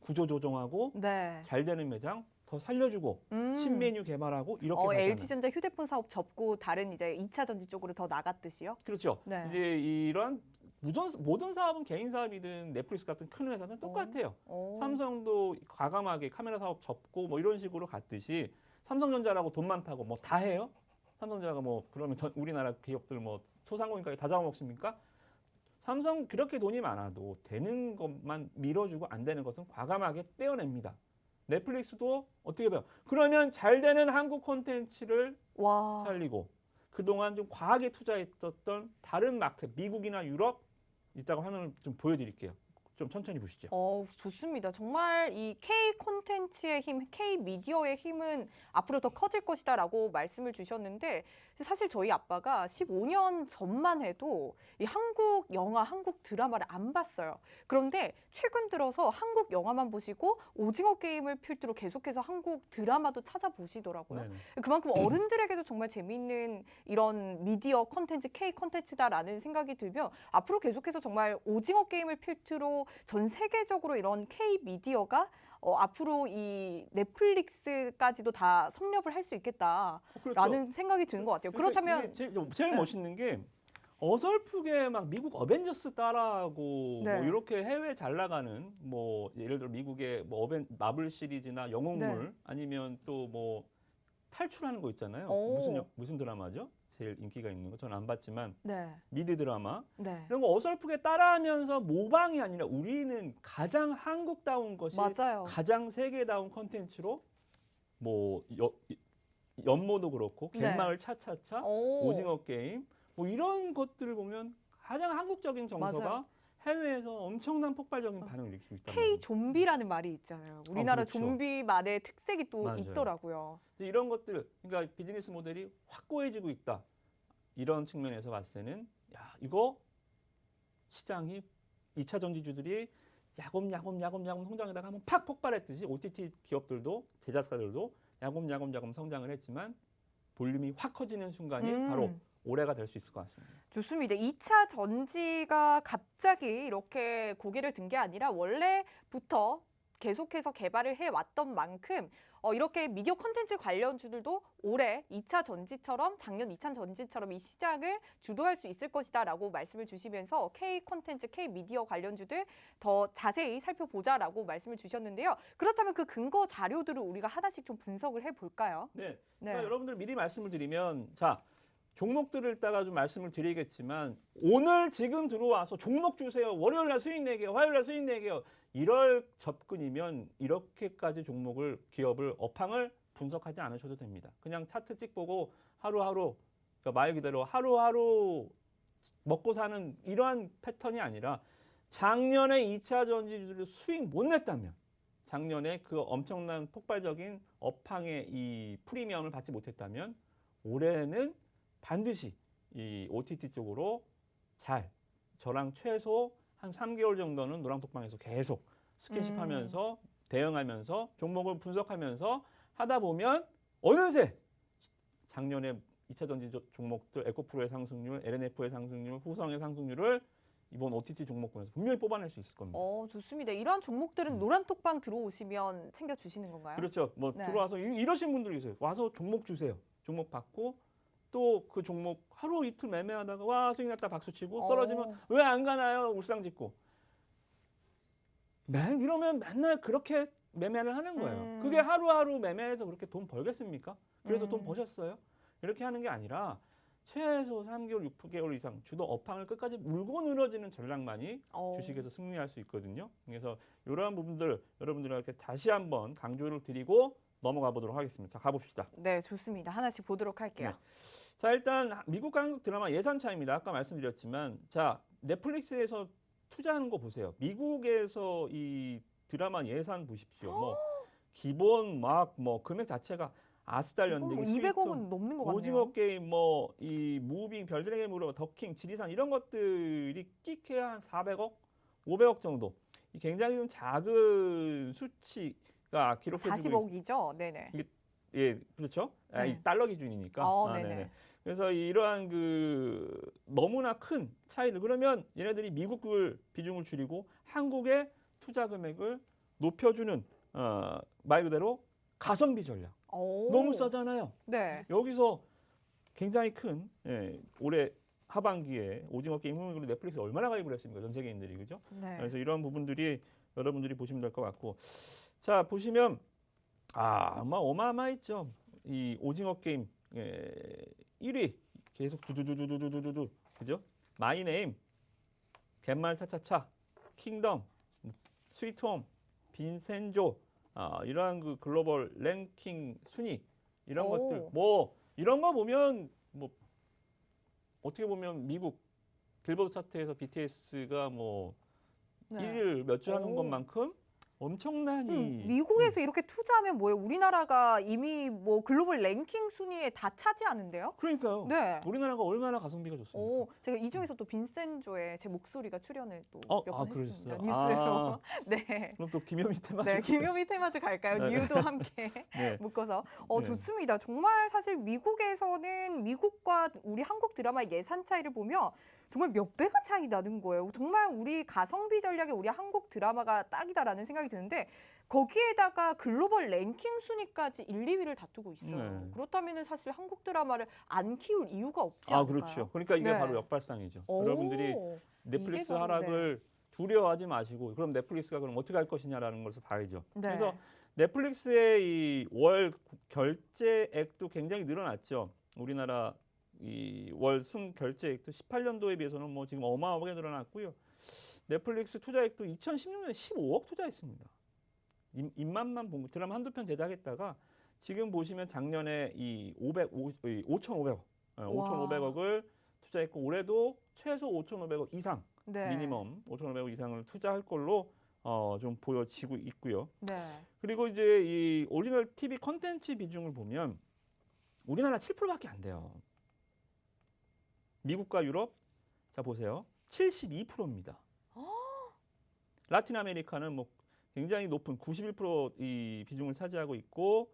구조 조정하고 네. 잘 되는 매장 더 살려주고 신메뉴 개발하고 이렇게 가잖아요. LG전자 휴대폰 사업 접고 다른 이제 2차 전지 쪽으로 더 나갔듯이요? 그렇죠. 네. 이제 이런 모든 사업은 개인 사업이든 넷플릭스 같은 큰 회사는 똑같아요. 삼성도 과감하게 카메라 사업 접고 뭐 이런 식으로 갔듯이 삼성전자라고 돈 많다고 뭐 다 해요? 삼성전자가 뭐 그러면 우리나라 기업들 뭐 소상공인까지 다 잡아먹습니까? 삼성 그렇게 돈이 많아도 되는 것만 밀어주고 안 되는 것은 과감하게 떼어냅니다. 넷플릭스도 어떻게 봐요? 그러면 잘 되는 한국 콘텐츠를 살리고 그동안 좀 과하게 투자했었던 다른 마켓, 미국이나 유럽 이따가 화면을 좀 보여드릴게요. 좀 천천히 보시죠. 좋습니다. 정말 이 K 콘텐츠의 힘, K 미디어의 힘은 앞으로 더 커질 것이다라고 말씀을 주셨는데 사실 저희 아빠가 15년 전만 해도 이 한국 영화, 한국 드라마를 안 봤어요. 그런데 최근 들어서 한국 영화만 보시고 오징어 게임을 필두로 계속해서 한국 드라마도 찾아보시더라고요. 네네. 그만큼 어른들에게도 정말 재미있는 이런 미디어 콘텐츠, K 콘텐츠다라는 생각이 들며 앞으로 계속해서 정말 오징어 게임을 필두로 전 세계적으로 이런 K 미디어가 앞으로 이 넷플릭스까지도 다 섭렵을 할 수 있겠다라는 그렇죠. 생각이 드는 것 같아요. 그러니까 그렇다면 이게 제일 네. 멋있는 게 어설프게 막 미국 어벤져스 따라하고 네. 뭐 이렇게 해외 잘 나가는 뭐 예를 들어 미국의 뭐 마블 시리즈나 영웅물 네. 아니면 또 뭐 탈출하는 거 있잖아요. 오. 무슨 드라마죠? 제일 인기가 있는 거 저는 안 봤지만 네. 미드 드라마 네. 이런 거 어설프게 따라하면서 모방이 아니라 우리는 가장 한국다운 것이 맞아요. 가장 세계다운 컨텐츠로 뭐 연모도 그렇고 네. 갯마을 차차차 오징어 게임 뭐 이런 것들을 보면 가장 한국적인 정서가 맞아요. 해외에서 엄청난 폭발적인 반응을 일으키고 있단 K 말이에요. 좀비라는 말이 있잖아요. 우리나라 그렇죠. 좀비만의 특색이 또 맞아요. 있더라고요. 이런 것들 그러니까 비즈니스 모델이 확고해지고 있다. 이런 측면에서 봤을 때는 야 이거 시장이 2차 전지주들이 야곱야곱 성장에다가 한번 팍 폭발했듯이 OTT 기업들도 제작사들도 야곱야곱 성장을 했지만 볼륨이 확 커지는 순간이 바로 올해가 될 수 있을 것 같습니다. 좋습니다. 2차 전지가 갑자기 이렇게 고개를 든 게 아니라 원래부터 계속해서 개발을 해왔던 만큼 이렇게 미디어 콘텐츠 관련주들도 올해 2차 전지처럼 작년 2차 전지처럼 이 시장을 주도할 수 있을 것이다라고 말씀을 주시면서 K 콘텐츠, K 미디어 관련주들 더 자세히 살펴보자라고 말씀을 주셨는데요. 그렇다면 그 근거 자료들을 우리가 하나씩 좀 분석을 해볼까요? 네. 네. 그러니까 여러분들 미리 말씀을 드리면 자 종목들을 이따가 좀 말씀을 드리겠지만 오늘 지금 들어와서 종목 주세요. 월요일 날 수익 내게요. 화요일 날 수익 내게요. 이럴 접근이면 이렇게까지 기업을 업황을 분석하지 않으셔도 됩니다. 그냥 차트 찍 보고 하루하루 그러니까 말 그대로 하루하루 먹고 사는 이러한 패턴이 아니라 작년에 2차 전지주들이 수익 못 냈다면 작년에 그 엄청난 폭발적인 업황의 이 프리미엄을 받지 못했다면 올해는 반드시 이 OTT 쪽으로 저랑 최소 한 3개월 정도는 노랑톡방에서 계속 스킨십하면서 대응하면서 종목을 분석하면서 하다 보면 어느새 작년에 2차 전지 종목들 에코프로의 상승률, LNF의 상승률, 후성의 상승률을 이번 OTT 종목군에서 분명히 뽑아낼 수 있을 겁니다. 좋습니다. 이러한 종목들은 노란톡방 들어오시면 챙겨주시는 건가요? 그렇죠. 뭐 네. 들어와서 이러신 분들이 있어요. 와서 종목 주세요. 종목 받고 또 그 종목 하루 이틀 매매하다가 와 수익 났다 박수 치고 떨어지면 왜 안 가나요? 울상 짓고. 이러면 맨날 그렇게 매매를 하는 거예요. 그게 하루하루 매매해서 그렇게 돈 벌겠습니까? 그래서 돈 버셨어요? 이렇게 하는 게 아니라 최소 3개월, 6개월 이상 주도 업황을 끝까지 물고 늘어지는 전략만이 주식에서 승리할 수 있거든요. 그래서 이러한 부분들 여러분들에게 다시 한번 강조를 드리고 넘어가 보도록 하겠습니다. 자, 가봅시다. 네, 좋습니다. 하나씩 보도록 할게요. 네. 자, 일단 미국과 한국 드라마 예산차입니다. 아까 말씀드렸지만 자, 넷플릭스에서 투자하는 거 보세요. 미국에서 이 드라마 예산 보십시오. 뭐 기본 막 뭐 금액 자체가 아스달 연대기, 200억은 넘는 것 같네요. 오징어 게임, 뭐 이 무빙, 별들에게 물어, 더킹, 지리산 이런 것들이 끼케야 한 400억, 500억 정도. 이 굉장히 좀 작은 수치가 기록해지고 40억이죠. 네네. 예, 그렇죠. 네. 이 달러 기준이니까. 네네. 네네. 그래서 이러한 그 너무나 큰 차이들 그러면 얘네들이 미국을 비중을 줄이고 한국의 투자 금액을 높여주는 말 그대로 가성비 전략. 너무 싸잖아요. 네. 여기서 굉장히 큰 올해 하반기에 오징어 게임 흥행으로 넷플릭스 얼마나 가입을 했습니까? 전 세계인들이 그죠? 네. 그래서 이런 부분들이 여러분들이 보시면 될 것 같고 자 보시면 아마 어마어마했죠. 이 오징어 게임 1위 계속 두두두두두두두 그죠? 마이네임, 갯말 차차차, 킹덤, 스위트홈, 빈센조 이러한 그 글로벌 랭킹 순위 이런 것들 뭐 이런 거 보면 뭐 어떻게 보면 미국 빌보드 차트에서 BTS가 뭐 네. 1위를 투자를 몇 주 하는 오. 것만큼 엄청나니 미국에서 이렇게 투자하면 뭐예요? 우리나라가 이미 뭐 글로벌 랭킹 순위에 다 차지하는데요? 그러니까요. 네. 우리나라가 얼마나 가성비가 좋습니까? 오, 제가 이 중에서 또 빈센조의 제 목소리가 출연을 또 몇 번 했습니다. 그러셨어요? 뉴스로. 네. 그럼 또 김효미 테마. 네, 김효미 테마즈 갈까요? 네. 뉴도 함께 네. 묶어서. 네. 좋습니다. 정말 사실 미국에서는 미국과 우리 한국 드라마의 예산 차이를 보면 정말 몇 배가 차이 나는 거예요. 정말 우리 가성비 전략에 우리 한국 드라마가 딱이다라는 생각이 드는데 거기에다가 글로벌 랭킹 순위까지 1, 2위를 다투고 있어요. 네. 그렇다면 사실 한국 드라마를 안 키울 이유가 없지 않을까요? 그렇죠. 그러니까 이게 네. 바로 역발상이죠. 오, 여러분들이 넷플릭스 이게 바로, 하락을 두려워하지 마시고 그럼 넷플릭스가 그럼 어떻게 할 것이냐라는 것을 봐야죠. 네. 그래서 넷플릭스의 이 월 결제액도 굉장히 늘어났죠. 우리나라 이 월 순 결제액도 18년도에 비해서는 뭐 지금 어마어마하게 늘어났고요. 넷플릭스 투자액도 2016년에 15억 투자했습니다. 입맛만 본 드라마 한두 편 제작했다가 지금 보시면 작년에 이 5,500억, 5,500억을 투자했고 올해도 최소 5,500억 이상, 네. 미니멈 5,500억 이상을 투자할 걸로 좀 보여지고 있고요. 네. 그리고 이제 이 오리지널 TV 컨텐츠 비중을 보면 우리나라 7%밖에 안 돼요. 미국과 유럽, 자 보세요, 72%입니다. 라틴 아메리카는 뭐 굉장히 높은 91%이 비중을 차지하고 있고,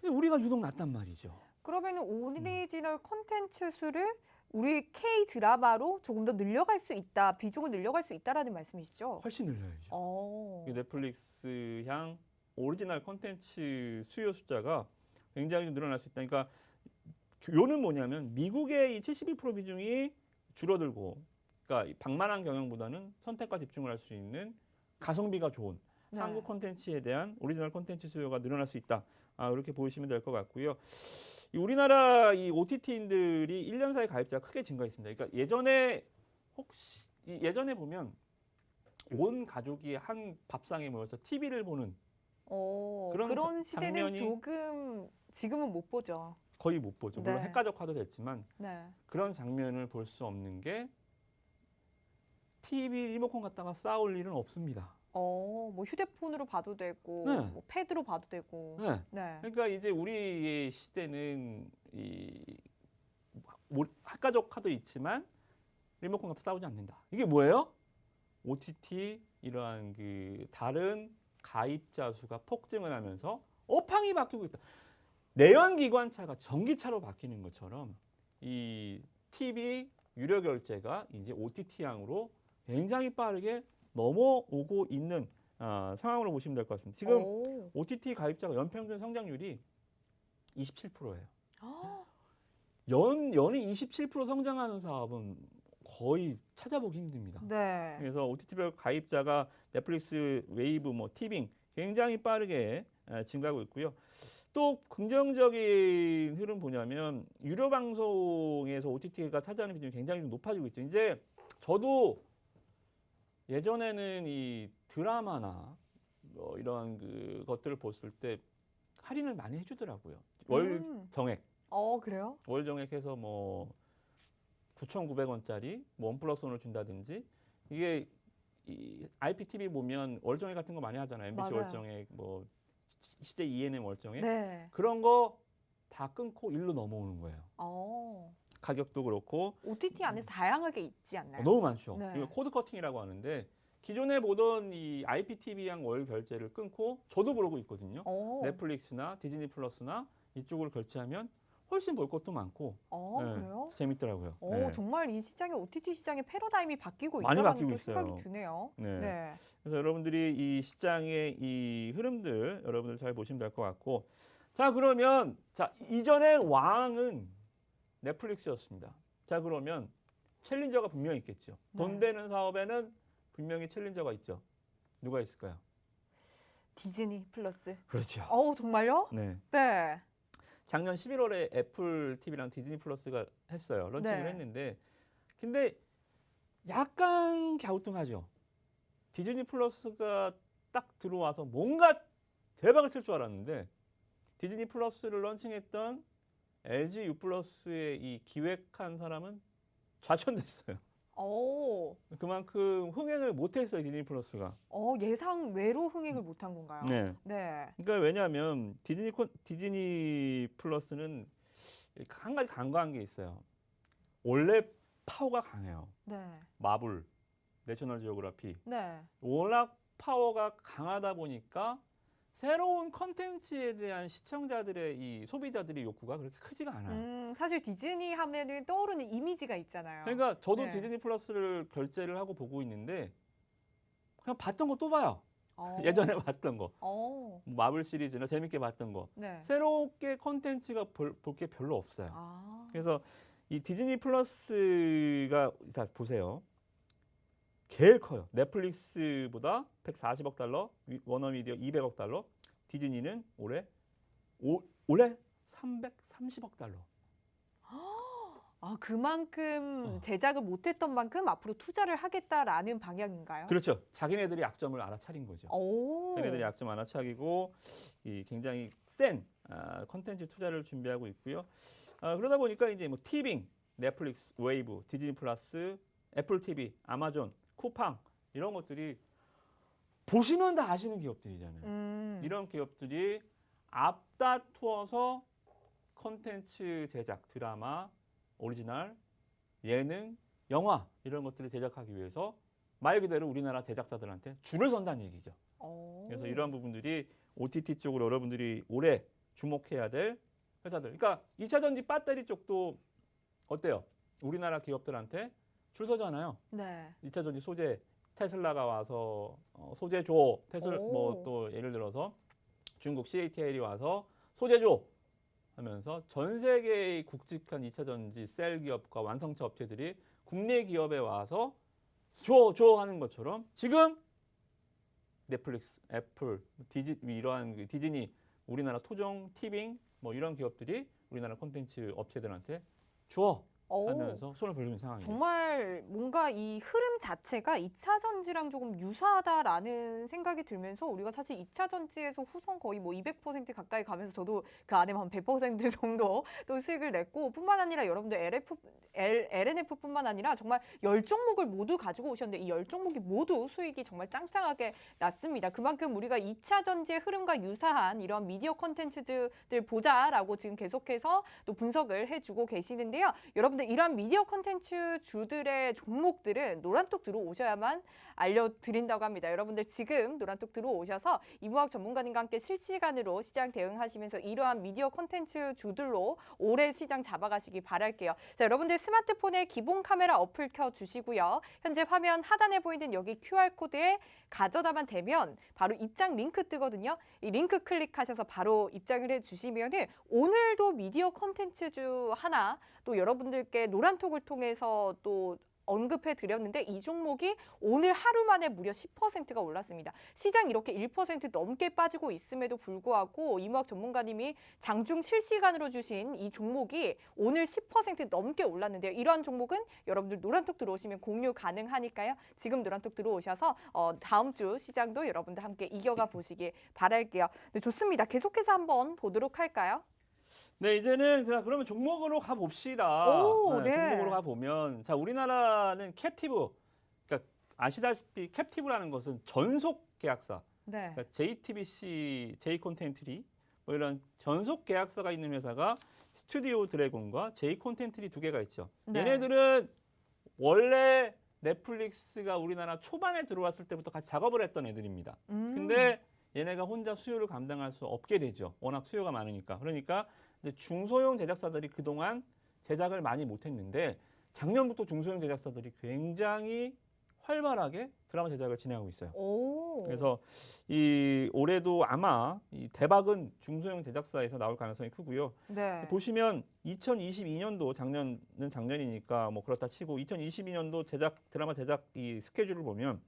근데 우리가 유독 낮단 말이죠. 그러면 오리지널 콘텐츠 수를 우리 K 드라마로 조금 더 늘려갈 수 있다, 비중을 늘려갈 수 있다라는 말씀이시죠? 훨씬 늘려야죠. 이 넷플릭스 향 오리지널 콘텐츠 수요 숫자가 굉장히 늘어날 수 있다. 그러니까 요는 뭐냐면 미국의 이 71% 비중이 줄어들고, 그러니까 이 방만한 경영보다는 선택과 집중을 할 수 있는 가성비가 좋은 네. 한국 콘텐츠에 대한 오리지널 콘텐츠 수요가 늘어날 수 있다. 이렇게 보시면 될 것 같고요. 이 우리나라 이 OTT인들이 1년 사이 가입자가 크게 증가했습니다. 그러니까 예전에 보면 온 가족이 한 밥상에 모여서 TV를 보는 그런 시대는 장면이 조금 지금은 못 보죠. 거의 못 보죠. 물론 네. 핵가족화도 됐지만 네. 그런 장면을 볼 수 없는 게 TV 리모컨 갖다가 쌓을 일은 없습니다. 뭐 휴대폰으로 봐도 되고, 네. 뭐 패드로 봐도 되고. 네. 네. 그러니까 이제 우리의 시대는 이 핵가족화도 있지만 리모컨 갖다 싸우지 않는다. 이게 뭐예요? OTT 이러한 그 다른 가입자 수가 폭증을 하면서 업황이 바뀌고 있다. 내연기관차가 전기차로 바뀌는 것처럼 이 TV 유료 결제가 이제 OTT향으로 굉장히 빠르게 넘어오고 있는 상황으로 보시면 될 것 같습니다. 지금 OTT 가입자가 연평균 성장률이 27%예요. 연이 27% 성장하는 사업은 거의 찾아보기 힘듭니다. 네. 그래서 OTT별 가입자가 넷플릭스, 웨이브, 뭐 티빙 굉장히 빠르게 증가하고 있고요. 또 긍정적인 흐름 보냐면 유료 방송에서 OTT가 차지하는 비중이 굉장히 좀 높아지고 있죠. 이제 저도 예전에는 이 드라마나 이러한 그 것들을 봤을 때 할인을 많이 해주더라고요. 월 정액. 그래요? 월 정액해서 뭐 9,900원짜리 뭐 원 플러스 원을 준다든지, 이게 이 IPTV 보면 월 정액 같은 거 많이 하잖아요. MBC 맞아요. 월 정액, 뭐 CJ ENM 월 정액. 네. 그런 거 다 끊고 일로 넘어오는 거예요. 가격도 그렇고 OTT 안에서 다양하게 있지 않나요? 너무 많죠. 네. 이거 코드 커팅이라고 하는데 기존에 보던 이 IPTV양 월 결제를 끊고, 저도 그러고 있거든요. 넷플릭스나 디즈니 플러스나 이쪽으로 결제하면 훨씬 볼 것도 많고 그래요? 재밌더라고요. 네. 정말 이 시장의 OTT 시장의 패러다임이 바뀌고 많이 있다는 바뀌고 또 있어요. 생각이 드네요. 네. 그래서 여러분들이 이 시장의 이 흐름들 여러분들 잘 보시면 될 것 같고, 자 그러면 이전의 왕은 넷플릭스였습니다. 자 그러면 챌린저가 분명히 있겠죠. 돈 되는 사업에는 분명히 챌린저가 있죠. 누가 있을까요? 디즈니 플러스. 그렇죠. 정말요? 네. 네. 작년 11월에 애플 TV랑 디즈니 플러스가 했어요. 런칭을 네. 했는데, 근데 약간 갸우뚱하죠. 디즈니 플러스가 딱 들어와서 뭔가 대박을 칠 줄 알았는데, 디즈니 플러스를 런칭했던 LG U 플러스의 이 기획한 사람은 좌천됐어요. 오, 그만큼 흥행을 못했어요, 디즈니 플러스가. 예상 외로 흥행을 못한 건가요? 네. 네. 그러니까 왜냐하면 디즈니 플러스는 한 가지 간과한 게 있어요. 원래 파워가 강해요. 네. 마블, 내셔널 지오그래피. 네. 워낙 파워가 강하다 보니까 새로운 컨텐츠에 대한 시청자들의 이 소비자들의 욕구가 그렇게 크지가 않아요. 사실 디즈니 하면은 떠오르는 이미지가 있잖아요. 그러니까 저도 네. 디즈니 플러스를 결제를 하고 보고 있는데 그냥 봤던 거 또 봐요. 어. 예전에 봤던 거. 어. 마블 시리즈나 재밌게 봤던 거. 네. 새롭게 컨텐츠가 볼 게 별로 없어요. 아. 그래서 이 디즈니 플러스가 자 보세요. 제일 커요. 넷플릭스보다 140억 달러, 워너미디어 200억 달러, 디즈니는 올해 330억 달러. 그만큼 어. 제작을 못했던 만큼 앞으로 투자를 하겠다라는 방향인가요? 그렇죠. 자기네들이 약점을 알아차린 거죠. 오. 자기네들이 약점 알아차리고 이 굉장히 센 컨텐츠 투자를 준비하고 있고요. 그러다 보니까 이제 뭐 티빙, 넷플릭스, 웨이브, 디즈니 플러스, 애플 TV, 아마존, 쿠팡 이런 것들이 보시면 다 아시는 기업들이잖아요. 이런 기업들이 앞다투어서 컨텐츠 제작, 드라마, 오리지널, 예능, 영화 이런 것들을 제작하기 위해서 말 그대로 우리나라 제작사들한테 줄을 선다는 얘기죠. 오. 그래서 이러한 부분들이 OTT 쪽으로 여러분들이 올해 주목해야 될 회사들. 그러니까 2차 전지 배터리 쪽도 어때요? 우리나라 기업들한테 줄 서잖아요. 네. 2차 전지 소재 테슬라가 와서 소재 줘. 뭐 또 예를 들어서 중국 CATL이 와서 소재 줘 하면서 전 세계의 굵직한 2차 전지 셀 기업과 완성차 업체들이 국내 기업에 와서 줘 하는 것처럼 지금 넷플릭스, 애플, 이러한 디즈니, 우리나라 토종, 티빙 뭐 이런 기업들이 우리나라 콘텐츠 업체들한테 줘 하면서 손을 벌리는 상황이에요. 정말 뭔가 이 흐름 자체가 2차 전지랑 조금 유사하다라는 생각이 들면서 우리가 사실 2차 전지에서 후성 거의 뭐 200% 가까이 가면서 저도 그 안에 한 100% 정도 또 수익을 냈고 뿐만 아니라 여러분들 LNF뿐만 아니라 정말 10종목을 모두 가지고 오셨는데 이 10종목이 모두 수익이 정말 짱짱하게 났습니다. 그만큼 우리가 2차 전지의 흐름과 유사한 이런 미디어 콘텐츠들 보자라고 지금 계속해서 또 분석을 해주고 계시는데요. 여러분들 이러한 미디어 콘텐츠 주들의 종목들은 노란톡 들어오셔야만 알려드린다고 합니다. 여러분들 지금 노란톡 들어오셔서 이무학 전문가님과 함께 실시간으로 시장 대응하시면서 이러한 미디어 콘텐츠 주들로 올해 시장 잡아가시기 바랄게요. 자, 여러분들 스마트폰에 기본 카메라 어플 켜주시고요. 현재 화면 하단에 보이는 여기 QR코드에 가져다만 되면 바로 입장 링크 뜨거든요. 이 링크 클릭하셔서 바로 입장을 해주시면 오늘도 미디어 콘텐츠주 하나 또 여러분들께 노란톡을 통해서 또 언급해 드렸는데 이 종목이 오늘 하루 만에 무려 10%가 올랐습니다. 시장 이렇게 1% 넘게 빠지고 있음에도 불구하고 이무학 전문가님이 장중 실시간으로 주신 이 종목이 오늘 10% 넘게 올랐는데요. 이러한 종목은 여러분들 노란톡 들어오시면 공유 가능하니까요. 지금 노란톡 들어오셔서 다음 주 시장도 여러분들 함께 이겨가 보시길 바랄게요. 네, 좋습니다. 계속해서 한번 보도록 할까요? 네, 이제는 그러면 종목으로 가봅시다. 오, 네. 종목으로 가보면, 자, 우리나라는 캡티브, 그러니까 아시다시피 캡티브라는 것은 전속 계약사, 네. 그러니까 JTBC, J콘텐트리, 뭐 이런 전속 계약사가 있는 회사가 스튜디오 드래곤과 J콘텐트리 두 개가 있죠. 네. 얘네들은 원래 넷플릭스가 우리나라 초반에 들어왔을 때부터 같이 작업을 했던 애들입니다. 근데 얘네가 혼자 수요를 감당할 수 없게 되죠. 워낙 수요가 많으니까. 그러니까 이제 중소형 제작사들이 그동안 제작을 많이 못했는데 작년부터 중소형 제작사들이 굉장히 활발하게 드라마 제작을 진행하고 있어요. 오. 그래서 이 올해도 아마 이 대박은 중소형 제작사에서 나올 가능성이 크고요. 네. 보시면 2022년도 작년은 작년이니까 뭐 그렇다 치고 2022년도 드라마 제작 이 스케줄을 보면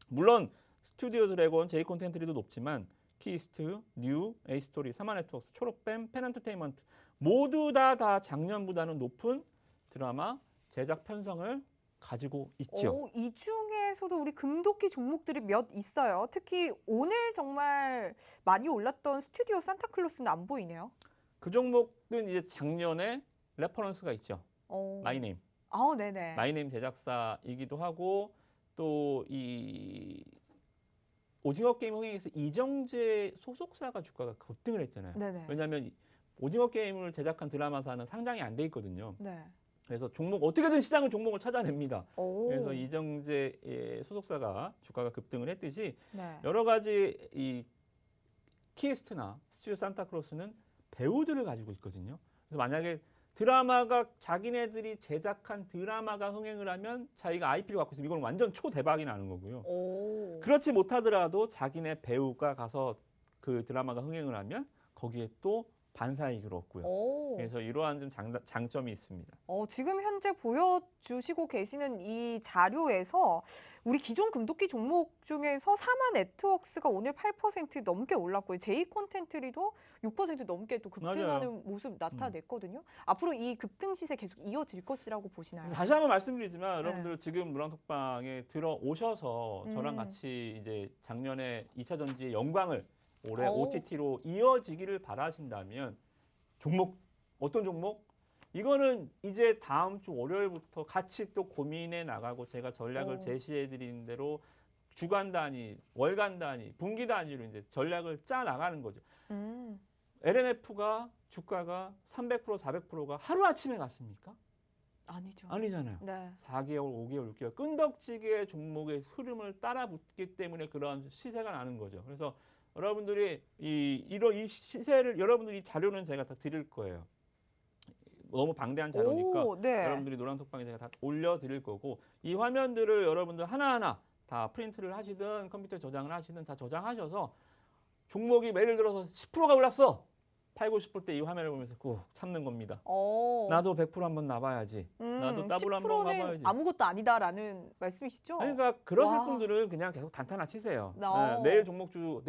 물론 스튜디오 드래곤, J콘텐트리도 높지만 키스트, 뉴, A스토리, 사마네트웍스, 초록뱀, 펜엔터테인먼트 모두 다 작년보다는 높은 드라마 제작 편성을 가지고 있죠. 이 중에서도 우리 금도끼 종목들이 몇 있어요. 특히 오늘 정말 많이 올랐던 스튜디오 산타클로스는 안 보이네요. 그 종목은 이제 작년에 레퍼런스가 있죠. 오. 마이네임. 네네. 마이네임 제작사이기도 하고 또 이 오징어 게임 흥행에서 이정재 소속사가 주가가 급등을 했잖아요. 네네. 왜냐하면 오징어 게임을 제작한 드라마사는 상장이 안 돼 있거든요. 네. 그래서 어떻게든 시장은 종목을 찾아냅니다. 오. 그래서 이정재 소속사가 주가가 급등을 했듯이 네. 여러 가지 이 키에스트나 스튜디오 산타크로스는 배우들을 가지고 있거든요. 그래서 만약에 드라마가 자기네들이 제작한 드라마가 흥행을 하면 자기가 IP를 갖고 있으면 이건 완전 초대박이 나는 거고요. 오. 그렇지 못하더라도 자기네 배우가 가서 그 드라마가 흥행을 하면 거기에 또 반사이익을 얻고요. 오. 그래서 이러한 좀 장점이 있습니다. 지금 현재 보여주시고 계시는 이 자료에서 우리 기존 금도끼 종목 중에서 사마 네트워크스가 오늘 8% 넘게 올랐고요. 제이 콘텐츠리도 6% 넘게 또 급등하는 맞아요. 모습 나타냈거든요. 앞으로 이 급등 시세 계속 이어질 것이라고 보시나요? 다시 한번 말씀드리지만 네. 여러분들 지금 문화톡방에 들어오셔서 저랑 음. 같이 이제 작년에 2차 전지의 영광을 올해 오. OTT로 이어지기를 바라신다면 어떤 종목? 이거는 이제 다음 주 월요일부터 같이 또 고민해 나가고 제가 전략을 오. 제시해 드리는 대로 주간 단위, 월간 단위, 분기 단위로 이제 전략을 짜 나가는 거죠. 음. LNF가 주가가 300%, 400%가 하루아침에 갔습니까? 아니죠. 아니잖아요. 네. 4개월, 5개월, 6개월 끈덕지게 종목의 흐름을 따라 붙기 때문에 그런 시세가 나는 거죠. 그래서 여러분들이 이 시세를 여러분들이 이 자료는 제가 다 드릴 거예요. 너무 방대한 자료니까 오, 네. 여러분들이 노란톡방에 제가 다 올려드릴 거고 이 화면들을 여러분들 하나하나 다 프린트를 하시든 컴퓨터에 저장을 하시든 다 저장하셔서 종목이 예를 들어서 10%가 올랐어. 팔고 싶을 때 이 화면을 보면서 꾹 참는 겁니다. 나도 100% 한번 나봐야지. 나도 더블 한번 10%는 가봐야지. 아무것도 아니다라는 말씀이시죠? 아니, 그러니까 그러실 와. 분들은 그냥 계속 단타나 치세요. 어. 내일 종목주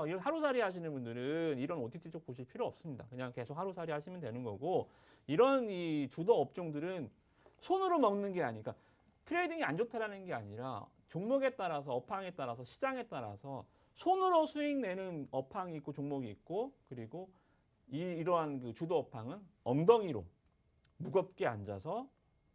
이런 하루살이 하시는 분들은 이런 OTT 쪽 보실 필요 없습니다. 그냥 계속 하루살이 하시면 되는 거고 이런 이 주도 업종들은 손으로 먹는 게 아니라 트레이딩이 안 좋다라는 게 아니라 종목에 따라서 업황에 따라서 시장에 따라서 손으로 수익 내는 업황이 있고 종목이 있고 그리고 이러한 그 주도 업황은 엉덩이로 무겁게 앉아서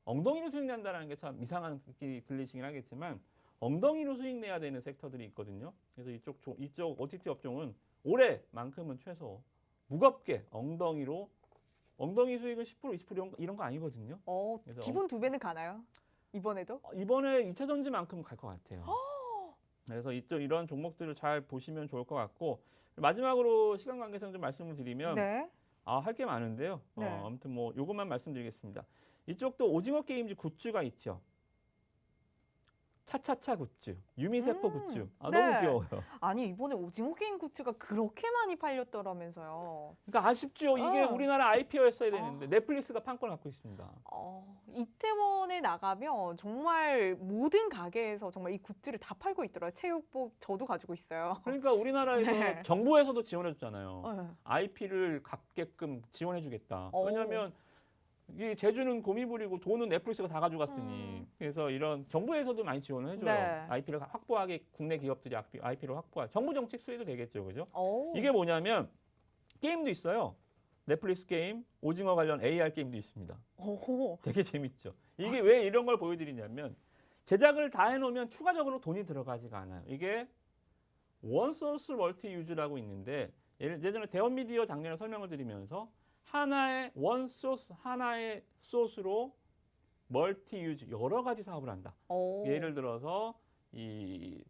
엉덩이로 수익 낸다는 게 참 이상한 느낌이 들리시긴 하겠지만 엉덩이로 수익 내야 되는 섹터들이 있거든요. 그래서 이쪽 OTT 업종은 올해만큼은 최소 무겁게 엉덩이 수익은 10% 20% 이런 거 아니거든요. 그래서 기본 2배는 가나요? 이번에도? 이번에 2차 전지만큼 갈 것 같아요. 그래서 이런 종목들을 잘 보시면 좋을 것 같고 마지막으로 시간 관계상 좀 말씀을 드리면 네. 할 게 많은데요. 네. 아무튼 뭐 요것만 말씀드리겠습니다. 이쪽도 오징어 게임즈 굿즈가 있죠. 차차차 굿즈, 유미세포 굿즈. 네. 너무 귀여워요. 아니 이번에 오징어 게임 굿즈가 그렇게 많이 팔렸더라면서요. 그러니까 아쉽죠. 이게 우리나라 IP였어야 되는데 아. 넷플릭스가 판권 갖고 있습니다. 이태원에 나가면 정말 모든 가게에서 정말 이 굿즈를 다 팔고 있더라고요. 체육복 저도 가지고 있어요. 그러니까 우리나라에서 네. 정부에서도 지원해줬잖아요. 네. IP를 갖게끔 지원해주겠다. 오. 왜냐하면 이 제주는 고미 부리고 돈은 넷플릭스가 다 가져갔으니 그래서 이런 정부에서도 많이 지원을 해줘요. 네. IP를 확보하게 국내 기업들이 IP를 확보하. 정부 정책 수혜도 되겠죠, 그죠? 오. 이게 뭐냐면 게임도 있어요. 넷플릭스 게임, 오징어 관련 AR 게임도 있습니다. 오. 되게 재밌죠. 이게 왜 이런 걸 보여드리냐면 제작을 다 해놓으면 추가적으로 돈이 들어가지가 않아요. 이게 원소스 멀티 유즈라고 있는데 예전에 대원미디어 작년에 설명을 드리면서 하나의 원소스, 하나의 소스로 멀티 유즈 여러 가지 사업을 한다. 오. 예를 들어서 이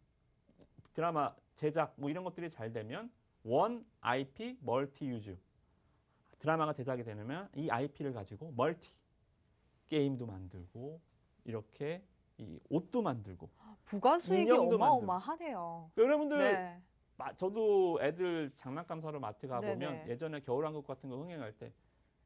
드라마 제작 뭐 이런 것들이 잘 되면 원 IP 멀티 유즈 드라마가 제작이 되면 이 IP를 가지고 멀티 게임도 만들고 이렇게 이 옷도 만들고 부가 수익이 인형도 어마어마하네요. 여러분들 네. 저도 애들 장난감 사러 마트 가보면 네네. 예전에 겨울왕국 같은 거 흥행할 때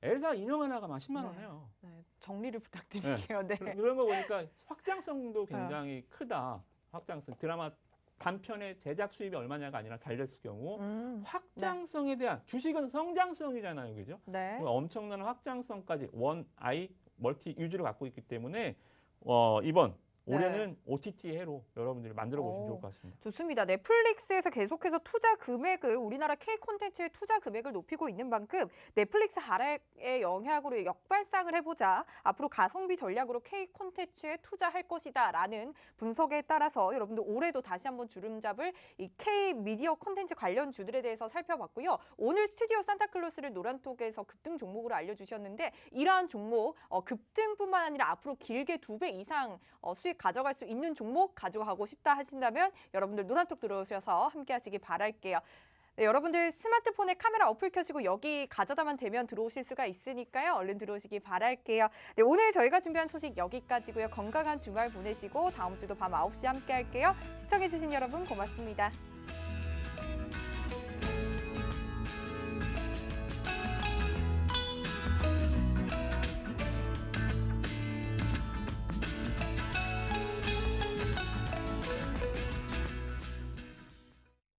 엘사 인형 하나가 막 10만 원 네. 해요. 네. 정리를 부탁드릴게요. 네. 그런 거 보니까 확장성도 굉장히 크다. 확장성 드라마 단편의 제작 수입이 얼마냐가 아니라 잘 됐을 경우 확장성에 대한 주식은 성장성이잖아요, 그죠? 네. 엄청난 확장성까지 원 아이 멀티 유즈를 갖고 있기 때문에 이번 올해는 OTT 해로 여러분들이 만들어 보시면 좋을 것 같습니다. 좋습니다. 넷플릭스에서 계속해서 투자 금액을 우리나라 K 콘텐츠의 투자 금액을 높이고 있는 만큼 넷플릭스 하락의 영향으로 역발상을 해보자. 앞으로 가성비 전략으로 K 콘텐츠에 투자할 것이다라는 분석에 따라서 여러분들 올해도 다시 한번 주름잡을 이 K 미디어 콘텐츠 관련 주들에 대해서 살펴봤고요. 오늘 스튜디오 산타클로스를 노란톡에서 급등 종목으로 알려주셨는데 이러한 종목 급등뿐만 아니라 앞으로 길게 2배 이상 수익 가져갈 수 있는 종목 가져가고 싶다 하신다면 여러분들 노란톡 들어오셔서 함께 하시기 바랄게요. 네, 여러분들 스마트폰에 카메라 어플 켜시고 여기 가져다만 대면 들어오실 수가 있으니까요. 얼른 들어오시기 바랄게요. 네, 오늘 저희가 준비한 소식 여기까지고요. 건강한 주말 보내시고 다음 주도 밤 9시 함께 할게요. 시청해주신 여러분 고맙습니다.